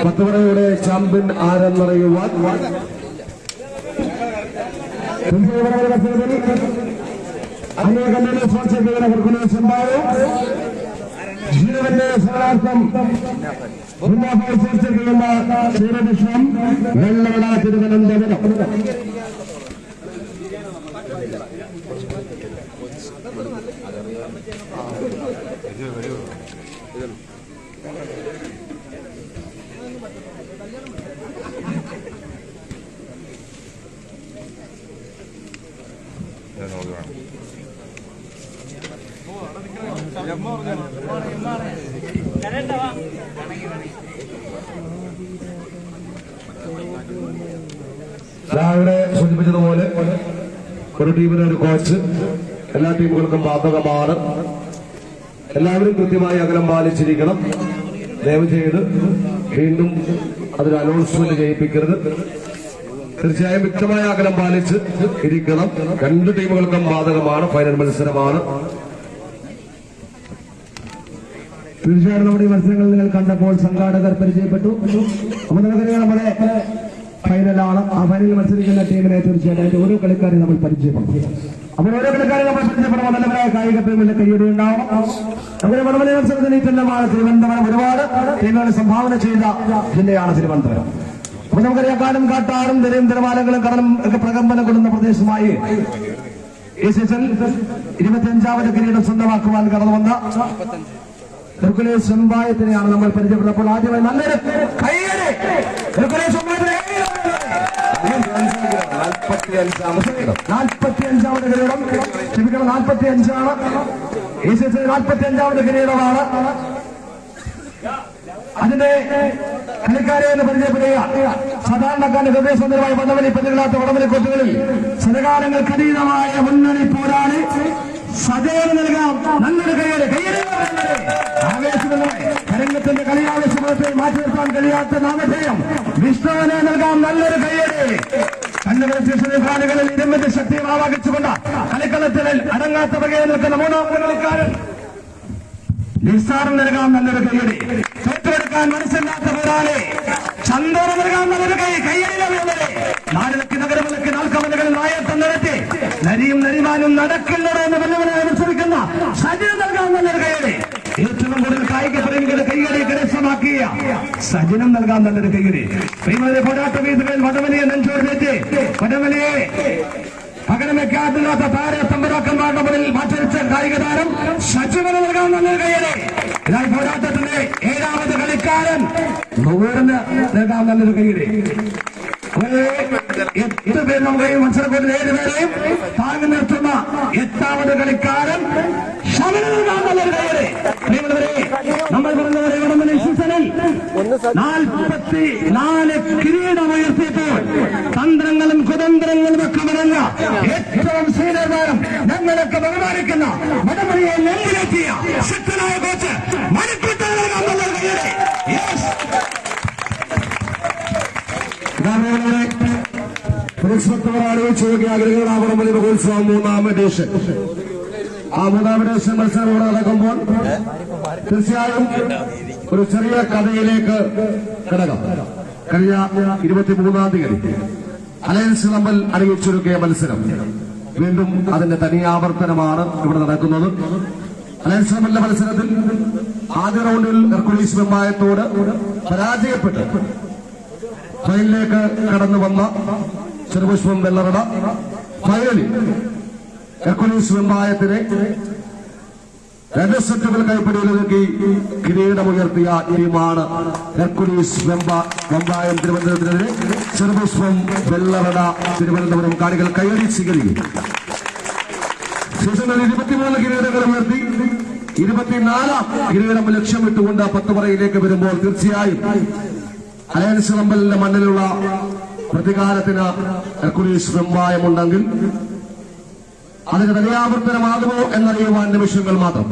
10 വരെയുടെ ചാമ്പ്യൻ ആരെന്നറിയുവാൻ അനേകം സ്പോൺസർ ചെയ്യുന്ന ഹെർക്കുലീസ് വെമ്പായം ജീവന്റെ സഹാർത്ഥം സ്പോൺസർ ചെയ്യുന്ന ചെറുപുഷ്പം വെള്ളവട തിരുവനന്തപുരം. രാവിലെ സൂചിപ്പിച്ചതുപോലെ ഒരു ടീമിന് ഒരു കോച്ച്, എല്ലാ ടീമുകൾക്കും ബാധകമാണ്. എല്ലാവരും കൃത്യമായി അകലം പാലിച്ചിരിക്കണം. ദയവ് ചെയ്ത് വീണ്ടും അതൊരു അനൗൺസ്മെന്റ് ചെയ്യിപ്പിക്കരുത്. തീർച്ചയായും വ്യക്തമായ അകലം പാലിച്ച് ഇരിക്കണം. രണ്ട് ടീമുകൾക്കും ബാധകമാണ്. ഫൈനൽ മത്സരമാണ്. തീർച്ചയായും നമ്മുടെ ഈ മത്സരങ്ങൾ നിങ്ങൾ കണ്ടപ്പോൾ സംഘാടകർ പരിചയപ്പെട്ടു. അപ്പോൾ നമുക്കറിയാം നമ്മുടെ ഫൈനലാണ്. ആ ഫൈനലിൽ മത്സരിക്കുന്ന ടീമിനെ തീർച്ചയായിട്ടും അതിന്റെ ഓരോ കളിക്കാരെയും നമ്മൾ പരിചയപ്പെടും. അപ്പോൾ ഓരോ കളിക്കാരെയും നമ്മൾ പരിചയപ്പെടുമ്പോൾ നല്ലവരായ കായിക പ്രേമികളുടെ കയ്യടി ഉണ്ടാവും. അങ്ങനെ വടംവലി മത്സരത്തിന് ഇറ്റല്ലമാണ് തിരുവനന്തപുരം. ഒരുപാട് ടീമുകൾ സംഭാവന ചെയ്ത ജില്ലയാണ് തിരുവനന്തപുരം. അപ്പൊ നമുക്കറിയാം കാടും കാട്ടാറും തിരയും തിരമാലകളും കടലും ഒക്കെ പ്രകമ്പനം കൊള്ളുന്ന പ്രദേശമായി ഈ സീസൺ 25ാമത് കിരീടം സ്വന്തമാക്കുവാൻ കടന്നു വന്ന ഹെർക്കുലീസ് വെമ്പായത്തിനെയാണ് നമ്മൾ പരിചയപ്പെട്ടപ്പോൾ ആദ്യമായി നല്ലൊരു കയ്യടി. ഹെർക്കുലീസ് വെമ്പായത്തിന് 45ാമത് കിരീടം. ക്ഷമിക്കണം, 45ആണ്. ഈ സീസൺ 45ാമത് കിരീടമാണ്. അതിന്റെ കളിക്കാരെ എന്ന് പരിചയപ്പെടുക. സാധാരണക്കാരന്റെ ഹൃദയസുന്ദരമായ വടംവലി പതിവില്ലാത്ത വടംവലി കോച്ചുകളിൽ സദകാലങ്ങൾക്ക് അതീതമായ മുന്നണി പോരാളി സജയന് നൽകാം നല്ലൊരു കയ്യടി. ആവേശമായി രംഗത്തിന്റെ കളിയാവേശത്തെ മാറ്റി നിർത്താൻ കഴിയാത്ത നാമധേയം വിഷ്ണുവിനെ നൽകാം നല്ലൊരു കയ്യടി. കണ്ണുകളിൽ ഇരുമ്പിന്റെ ശക്തിയും ആവാഹിച്ചുകൊണ്ട് കളിക്കളത്തിൽ അടങ്ങാത്ത വകയിൽ നിൽക്കുന്ന മൂന്നാമത് കളിക്കാരൻ നിസ്സാരം നൽകാം നല്ലൊരു കയ്യടി. തൊട്ടെടുക്കാൻ മനസ്സില്ലാത്ത പോരാളി ചന്ദനം നൽകാം നല്ലൊരു കയ്യടി. നാടിലക്ക് നഗരവിലക്ക് നാൽക്കവലകളിൽ നായത്തം നിരത്തി നരിയും നരിമാനും നടക്കില്ലടോ എന്ന് വല്ലവനായി ശ്രമിക്കുന്ന സജിന് നൽകാം നല്ലൊരു കയ്യടി. ഏറ്റവും കൂടുതൽ കായിക പ്രേമികളുടെ കയ്യടി കരസ്ഥമാക്കിയ സജിനും നൽകാം നല്ലൊരു കയ്യടി. പ്രീമതി പോരാട്ട വീതുകളിൽ വടംവലിയെ നെഞ്ചോടിലേറ്റ് വടംവലിയെ പകരം വെക്കാത്തില്ലാത്ത താരത്തമ്പരാക്കന്മാരുടെ മുന്നിൽ മാറ്റിവെച്ച കായിക താരം സജിന് നൽകാൻ നല്ലൊരു കയ്യടി. ഇതായി പോരാട്ടത്തിന്റെ 7ാമത് കളിക്കാരൻ നൂറിന് നൽകാൻ നല്ലൊരു കയ്യടി. 8 പേർ നമുക്ക് മത്സരക്കൂട്ടിൽ 7 പേരെയും താങ്ങി നിർത്തുന്ന 8ാമത് കളിക്കാരൻ ഷമന് നൽകാൻ നല്ലൊരു കയ്യടി. നമ്മൾ പറഞ്ഞവരെ വടംവലി സീസണിൽ 44 കിരീടമുയർത്തിയപ്പോൾ തന്ത്രങ്ങളും കുതന്ത്രങ്ങളും ഒക്കെ മറന്ന ഏറ്റവും സീനിയർ താരം ഞങ്ങളൊക്കെ ബഹുമാനിക്കുന്ന വടംവലിയെ നെഞ്ചിലെത്തിയ ശക്തനായ കോച്ച് മണിക്കൂട്ടം നൽകാൻ നല്ലൊരു കയ്യടി. വടംവലി മഹോത്സവം 3ാം എഡിഷൻ. ആ 3ാം എഡിഷൻ മത്സരം നടക്കുമ്പോൾ തീർച്ചയായും ഒരു ചെറിയ കഥയിലേക്ക് കിടക്കാം. കഴിഞ്ഞ 23ാം തീയതി അലയൻസ് തമ്മിൽ അണിയിച്ചൊരുക്കിയ മത്സരം വീണ്ടും അതിന്റെ തനിയാവർത്തനമാണ് ഇവിടെ നടക്കുന്നത്. അലയൻസ് തമ്മിലെ മത്സരത്തിൽ ആദ്യ റൗണ്ടിൽ ഹെർക്കുലീസ് വെമ്പായത്തോട് പരാജയപ്പെട്ട് ഫൈനലിലേക്ക് കടന്നു വന്ന ചെറുപുഷ്പം വെള്ളറട ഫൈനലിൽ ഹെർക്കുലീസ് വെമ്പായത്തിനെ 2 സെറ്റുകൾ കൈപ്പിടിയിലൊതുക്കി കിരീടമുയർത്തിയ ടീമാണ് ഹെർക്കുലീസ് വെമ്പായം. തിരുവനന്തപുരത്തിനെതിരെ ചെറുപുഷ്പം വെള്ളറട തിരുവനന്തപുരം കാണികൾ കയ്യടി സ്വീകരിക്കും. സീസണിൽ 23 കിരീടങ്ങൾ ഉയർത്തി 24ാം കിരീടം ലക്ഷ്യമിട്ടുകൊണ്ട് 10 പറയിലേക്ക് വരുമ്പോൾ തീർച്ചയായും അലയൻസ് റമ്പലിന്റെ മണ്ണിലുള്ള പ്രതികാരത്തിന് ഹെർക്കുലീസ് വെമ്പായമുണ്ടെങ്കിൽ അതിന് തനിയാവർത്തനമാകുമോ എന്നറിയുവാൻ നിമിഷങ്ങൾ മാത്രം.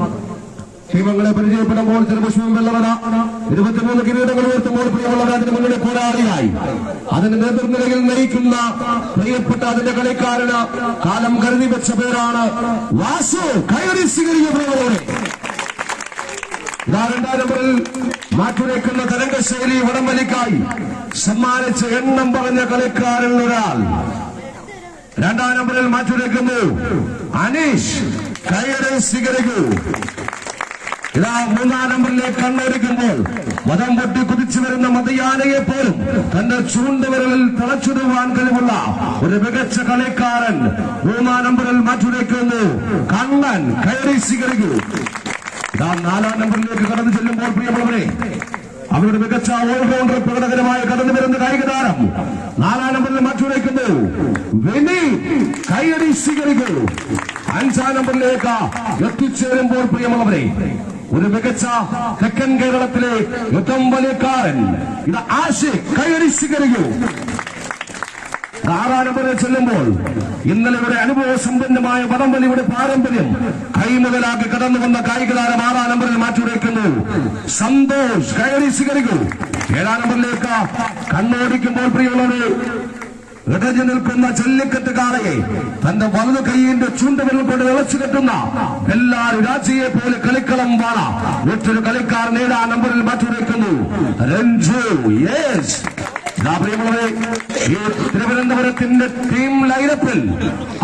ടീമങ്ങളെ പരിചയപ്പെടുമ്പോൾ ചെറുപുഷ്പം വെള്ളറട 23 കിരീടങ്ങൾ ഉയർത്തുമ്പോൾ പ്രിയമുള്ളവർ അതിന് മുന്നിലെ പോരാളിയായി അതിന്റെ നേതൃനിരയിൽ നയിക്കുന്ന പ്രിയപ്പെട്ട അതിന്റെ കളിക്കാരന് കാലം കരുതി വെച്ച പേരാണ് വാസു. കയറി സ്വീകരിക്കുന്നവരോടെ ഇതാ 2ാം നമ്പറിൽ മാറ്റുരയ്ക്കുന്ന തരംഗശൈലി വടംവലിക്കായി സമ്മാനിച്ച എണ്ണം പറഞ്ഞ കളിക്കാരൻ ഒരാൾ 2ാം നമ്പറിൽ മാറ്റുരയ്ക്കുന്നു അനീഷ്. കയറി സ്വീകരിക്കൂ. ഇതാ 3ാം നമ്പറിലേക്ക് കണ്ണൊരുക്കുമ്പോൾ മതം പൊട്ടി കുതിച്ചു വരുന്ന മതയാനയെ പോലും തന്റെ ചൂണ്ടുവിരലിൽ തളച്ചിടുവാൻ കഴിവുള്ള ഒരു മികച്ച കളിക്കാരൻ 3ാം നമ്പറിൽ മാറ്റുരയ്ക്കുന്നു കണ്ണൻ. കയറി സ്വീകരിക്കൂ. ഇതാ 4ാം നമ്പറിലേക്ക് കടന്നു ചെല്ലുമ്പോൾ പ്രിയമുള്ളവരെ അവരുടെ മികച്ച ഓൾറൗണ്ടർ പ്രകടകരമായി കടന്നു വരുന്ന കായിക താരം 4ാം നമ്പറിൽ മാറ്റുരയ്ക്കുന്നു വിനി. കയ്യടി സ്വീകരിക്കൂ. 5ാം നമ്പറിലേക്ക് എത്തിച്ചേരുമ്പോൾ പ്രിയമുള്ളവരെ ഒരു മികച്ച തെക്കൻ കേരളത്തിലെ ഏറ്റവും വലിയക്കാരൻ ഇത് ആഷിഖ്. കയ്യടി സ്വീകരിക്കൂ. 6 നമ്പറിൽ ചെല്ലുമ്പോൾ ഇന്നലെ ഒരു അനുഭവ സമ്പന്നമായ വടംവലിയുടെ പാരമ്പര്യം കൈമുതലാക്കി കടന്നു വന്ന കായിക താരം 6 നമ്പറിൽ മാറ്റിവെക്കുന്നു. സന്തോഷ് കയറി സ്വീകരിക്കൂ. 7 നമ്പറിലേക്ക് കണ്ണോടിക്കുമ്പോൾ പ്രിയമുള്ളവരെ ഇടഞ്ഞു നിൽക്കുന്ന ജല്ലിക്കെട്ടുകാരെ തന്റെ വലതു കൈയിന്റെ ചൂണ്ടുവിരൽ കൊണ്ട് ഇളച്ചു കെട്ടുന്ന ബെല്ലാരി രാജയെ പോലെ കളിക്കളം വാള മറ്റൊരു കളിക്കാരൻ 7 നമ്പറിൽ മാറ്റിവെക്കുന്നു. രഞ്ജു. യെസ്, ഈ തിരുവനന്തപുരത്തിന്റെ ടീം ലൈനപ്പിൽ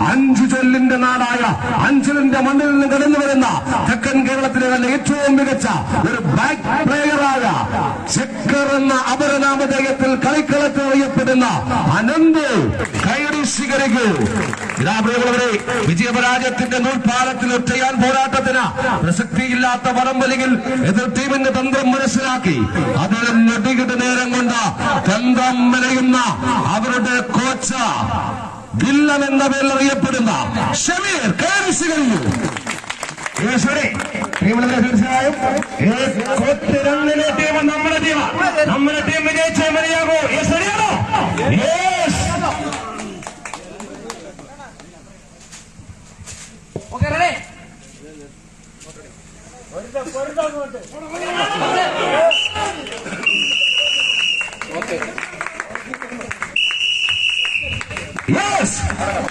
5 ചൊല്ലിന്റെ നാടായ അഞ്ചലിന്റെ മണ്ണിൽ നിന്ന് കടന്നു വരുന്ന തെക്കൻ കേരളത്തിലെ തന്നെ ഏറ്റവും മികച്ച ഒരു ബാക്ക് പ്ലെയറായ ചെക്കർ എന്ന അപരനാമധേയത്തിൽ കളിക്കളത്തിൽ അറിയപ്പെടുന്ന അനന്ത് കൈയടി സ്വീകരിക്കൂ. ഇതാപ്രിയമുള്ളവരെ, വിജയപരാജയത്തിന്റെ നൂൽപാലത്തിൽ ഒറ്റയാൻ പോരാട്ടത്തിന് പ്രസക്തിയില്ലാത്ത വടംവലിയിൽ എതിർ ടീമിന്റെ തന്ത്രം മനസ്സിലാക്കി അതിൽ നെടുകിട്ട് നേരം കൊണ്ട് തന്ത്രം മെനയുന്ന അവരുടെ കോച്ച് വില്ലൻ എന്ന പേരിൽ അറിയപ്പെടുന്ന ഷമീർ കയറി സ്വീകരിക്കൂ. തീർച്ചയായും ടീം നമ്മുടെ ടീം വിജയിച്ചേ മതിയാകൂ. ശരിയാണോ? Okay, ready.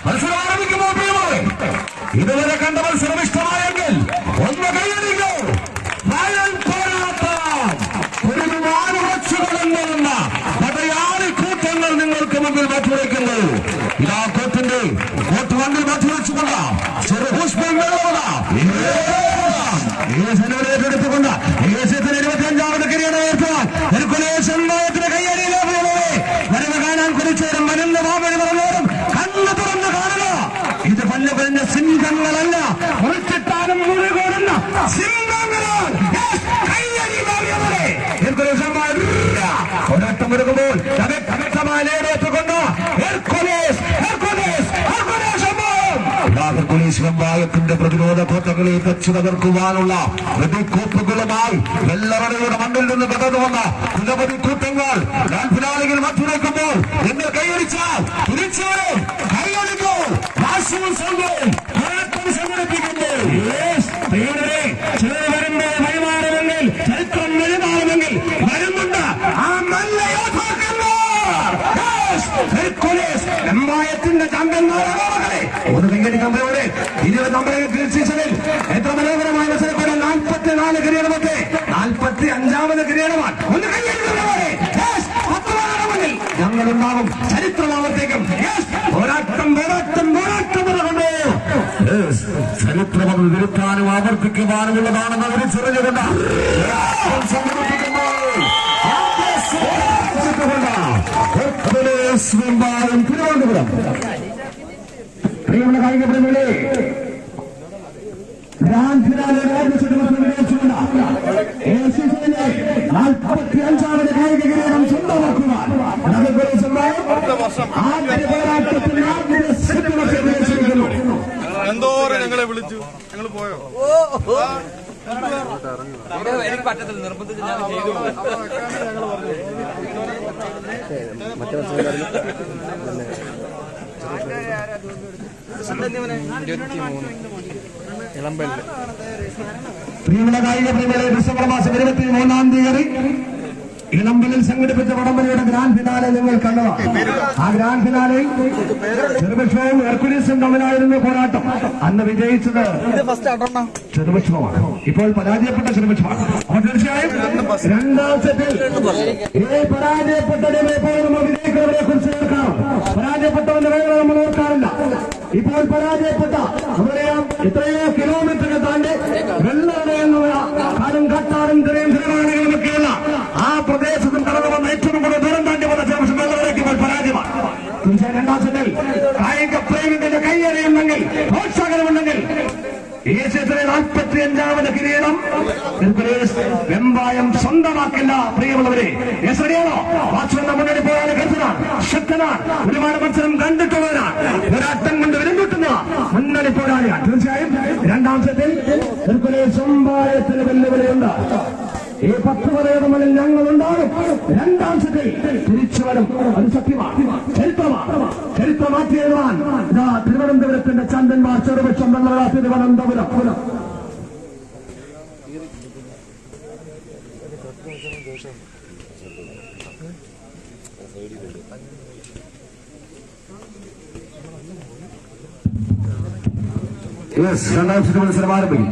മത്സരം ആരംഭിക്കുമ്പോൾ ഇതുവരെ കണ്ട മത്സരം ഇഷ്ടമായെങ്കിൽ ഒന്ന് കൈയടിക്കൂ. ഫൈനൽ പോരാട്ടം ഒരുപാടുറച്ചുകളെന്ന പടയാളി കൂട്ടങ്ങൾ നിങ്ങൾക്ക് മുമ്പിൽ മാറ്റിവെക്കുന്നു. ഇതാ കോട്ടിന്റെ കോട്ട് വണ്ടിൽ മാറ്റിവെച്ചുകൊണ്ട് ചെറു പുഷ്പം ഏറ്റെടുത്തുകൊണ്ട് 25ാമത് കിരീടം ഉയർത്തുവാൻ ഹെർക്കുലേഷന് കയ്യടിയിലെ വരവ് കാണാൻ കുറിച്ചേരും വരുന്ന മാമഴി പറഞ്ഞോരും കണ്ണു തുറന്ന് കാണുക. ഇത് പല്ല് പറഞ്ഞ സിംഹങ്ങളല്ല, കുറിച്ചിട്ടാലും മുറികൂടുന്ന സിംഹങ്ങളാൽ കയ്യടി മാറിയവരെ പോരാട്ടം ഒരുങ്ങുമ്പോൾ േറ്റുകൊണ്ട് ഹെർക്കുലേസ് വെമ്പായത്തിന്റെ പ്രതിരോധ കോട്ടകളെ വെച്ചു തകർക്കുവാനുള്ള വെടിക്കോപ്പുകളുമായി വെള്ളറടയുടെ മണ്ണിൽ നിന്ന് കടന്നു വന്ന നിരവധി കൂട്ടങ്ങൾ ഫിനാലിൽ മറ്റുവെക്കുമ്പോൾ നിങ്ങൾ കൈയടിച്ചാൽ തിരിച്ചുവരും. കൈയടിക്കൂ. വാശിയും സംഘവും പോരാട്ടം സംഘടിപ്പിക്കുന്നു. വരുമ്പോൾ വഴിമാറുമെങ്കിൽ ചരിത്രം വഴിമാറുമെങ്കിൽ വരുന്നുണ്ട് ആ നല്ല വെമ്പായത്തിന്റെ ചാമ്പ്യന്മാരെ ഒരു കയ്യടി കമ്പനിയുടെ 20 സീസണിൽ എത്ര മനോഹരമായ മത്സരത്തിൽ 44 കിരീടമൊക്കെ 45ാമത് കിരീടമാണ്. ഒന്ന് കയ്യടിക്കുന്നവരെ ഞങ്ങളുണ്ടാകും. ചരിത്രം ആവർത്തിക്കും. പോരാട്ടം പോരാട്ടം പോരാട്ടം കൊണ്ട് ചരിത്രം അത് വിരുത്താനും ആവർത്തിക്കുവാനുമുള്ളതാണെന്ന് തിരിച്ചറിഞ്ഞുകൊണ്ട് തിരുവനന്തപുരം പ്രിയമുള്ള കായിക പ്രേമികളെ, ഗ്രാൻഡ് ഫിനാലെ വിജയിച്ചുകൊണ്ട് 45ാമത് കായിക കിരീടം സ്വന്തമാക്കുവാൻ ആദ്യ പോരാട്ടത്തിൽ എന്തോരം ഞങ്ങളെ വിളിച്ചു, ഞങ്ങൾ പോയോ? എനിക്ക് പറ്റത്തില്ല, നിർബന്ധിച്ച് ഞാൻ ചെയ്തു. പ്രിയമുള്ള കായിക പ്രേമികളെ, ഡിസംബർ മാസം 23-ാം തീയതി ഇളമ്പലിൽ സംഘടിപ്പിച്ച വടംവലിയുടെ ഗ്രാൻഡ് ഫിനാലെ നിങ്ങൾ കണ്ടതാണ്. ആ ഗ്രാൻഡ് ഫിനാലയിൽ ചെറുപക്ഷവും ഹെർക്കുലീസും തമ്മിലായിരുന്നു പോരാട്ടം. അന്ന് വിജയിച്ചത് ചെറുപക്ഷമാണ്, ഇപ്പോൾ പരാജയപ്പെട്ട ചെറുപക്ഷമാണ്. അപ്പോൾ തീർച്ചയായും 2ാം സെറ്റിൽ ഈ പരാജയപ്പെട്ട എപ്പോഴും നമ്മൾ വിജയിക്കുന്നവരെ കുറിച്ച് കേൾക്കണം. പരാജയപ്പെട്ടവന്റെ വേദന നമ്മൾ ഓർക്കാറില്ല. ഇപ്പോൾ പരാജയപ്പെട്ട നമ്മളറിയാം എത്രയോ കിലോമീറ്ററുകൾ താണ്ടി വെള്ളറടയെന്നുള്ള കാടും കട്ടാറും ചെറിയ തിരുവാണികളുമൊക്കെയുള്ള ആ പ്രദേശത്തും കടന്നു വന്ന ഏറ്റവും കൂടുതൽ ദൂരം താണ്ടി വന്ന ശേഷം വെള്ളറയ്ക്ക് ഇപ്പോൾ പരാജയമാണ്. തീർച്ചയായും 2ാം സെറ്റിൽ കായിക പ്രേമികളുടെ കൈയറിയുണ്ടെങ്കിൽ പ്രോത്സാഹനമുണ്ടെങ്കിൽ ഈ സീസണിലെ 45ാമത് കിരീടം വെമ്പായം സ്വന്തമാക്കില്ല. പ്രിയമുള്ളവരെ, ശരിയാണോ? വാച്ച്മെൻ മുന്നണി പോയാൽ കരുതനാണ്, ശക്തനാണ്, ഒരുപാട് മത്സരം കണ്ടിട്ടുള്ളവരാണ്, ഒരാട്ടം കൊണ്ട് വിരഞ്ഞുട്ടുന്ന മുന്നണി പോരാളിയാണ്. തീർച്ചയായും 2ാം സെറ്റിൽ വെമ്പായത്തിന് വെല്ലുവിളിയുണ്ട്. ഈ 10 വരയടമണിൽ ഞങ്ങളുണ്ടാകും. രണ്ടാം സെറ്റിൽ തിരിച്ചു വരും. അത് സത്യമാണ്, ചരിത്രമാണ്. ചരിത്രം മാറ്റി എഴുതാൻ ഇതാ തിരുവനന്തപുരത്തിന്റെ ചന്ദന്മാർ ചെറുപക്ഷം വെള്ള തിരുവനന്തപുരം. രണ്ടാം സെറ്റ് മത്സരം ആരംഭിക്കും.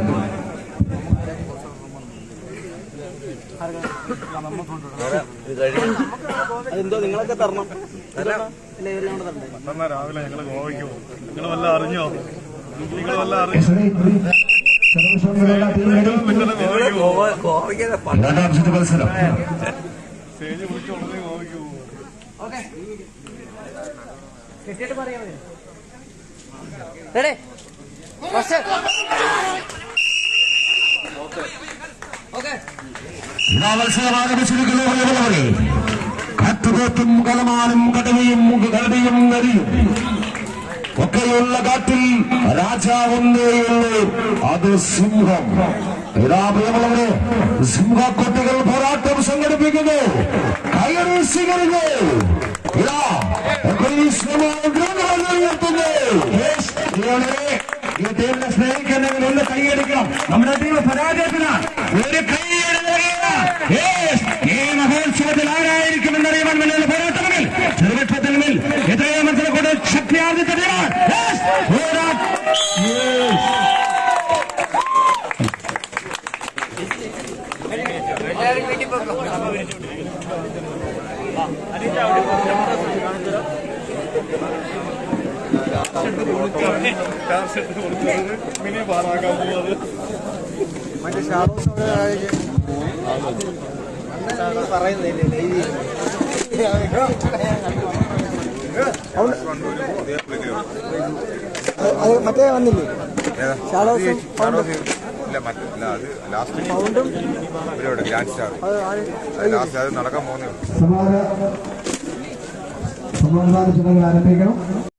അതെന്തോ നിങ്ങളൊക്കെ തരണം. രാവിലെ ഞങ്ങള് ഗോവയ്ക്ക് പോകും. നിങ്ങൾ വല്ല അറിഞ്ഞോ? നിങ്ങൾ വല്ല അറിഞ്ഞോ? രണ്ടാം സെറ്റ് മത്സരം സ്റ്റേജ് വിളിച്ചുള്ളത് ഗോവയ്ക്ക് പോകും. മത്സരം ആരംഭിച്ചിരിക്കുന്നു. കാറ്റുപോത്തും കലമാനും കടവയും കരടിയും നരിയും ഒക്കെയുള്ള കാട്ടിൽ രാജാവൊന്നേയുള്ളൂ, അത് സിംഹം. പ്രിയമുള്ളവരെ, സിംഹക്കുട്ടികൾ പോരാട്ടം സംഘടിപ്പിക്കുന്നു. കയറി സ്വീകരിക്കുന്നു. ഈ ടീമിനെ സ്നേഹിക്കുന്നെങ്കിൽ ഒന്ന് കൈയടിക്കണം. നമ്മുടെ ടീം പരാജയത്തിനാണ്. ഒരു ഈ മഹോത്സവത്തിൽ ആരായിരിക്കുമെന്നറിയാൻ വേണ്ടിയുള്ള പോരാട്ടങ്ങളിൽ ചെറുപക്ഷത്തിൽ എത്രയോ മനസ്സിലെ ശക്തി ആർജിച്ചിട്ടാണ്. വീട്ടിൽ പോകാം. മിനി പാറാക്കാൻ പോകുന്നത് മറ്റേ ഷാറൂഖ് പറയുന്നില്ലേ അത് മറ്റേ വന്നില്ലേ ഷാഡോസും സൗണ്ടും ഗ്രാൻഡ് സ്റ്റാർ ലാസ്റ്റ് അത് നടക്കാൻ പോകുന്നേ ഉള്ളൂ. സമാധാന ചടങ്ങ് ആരംഭിക്കണം.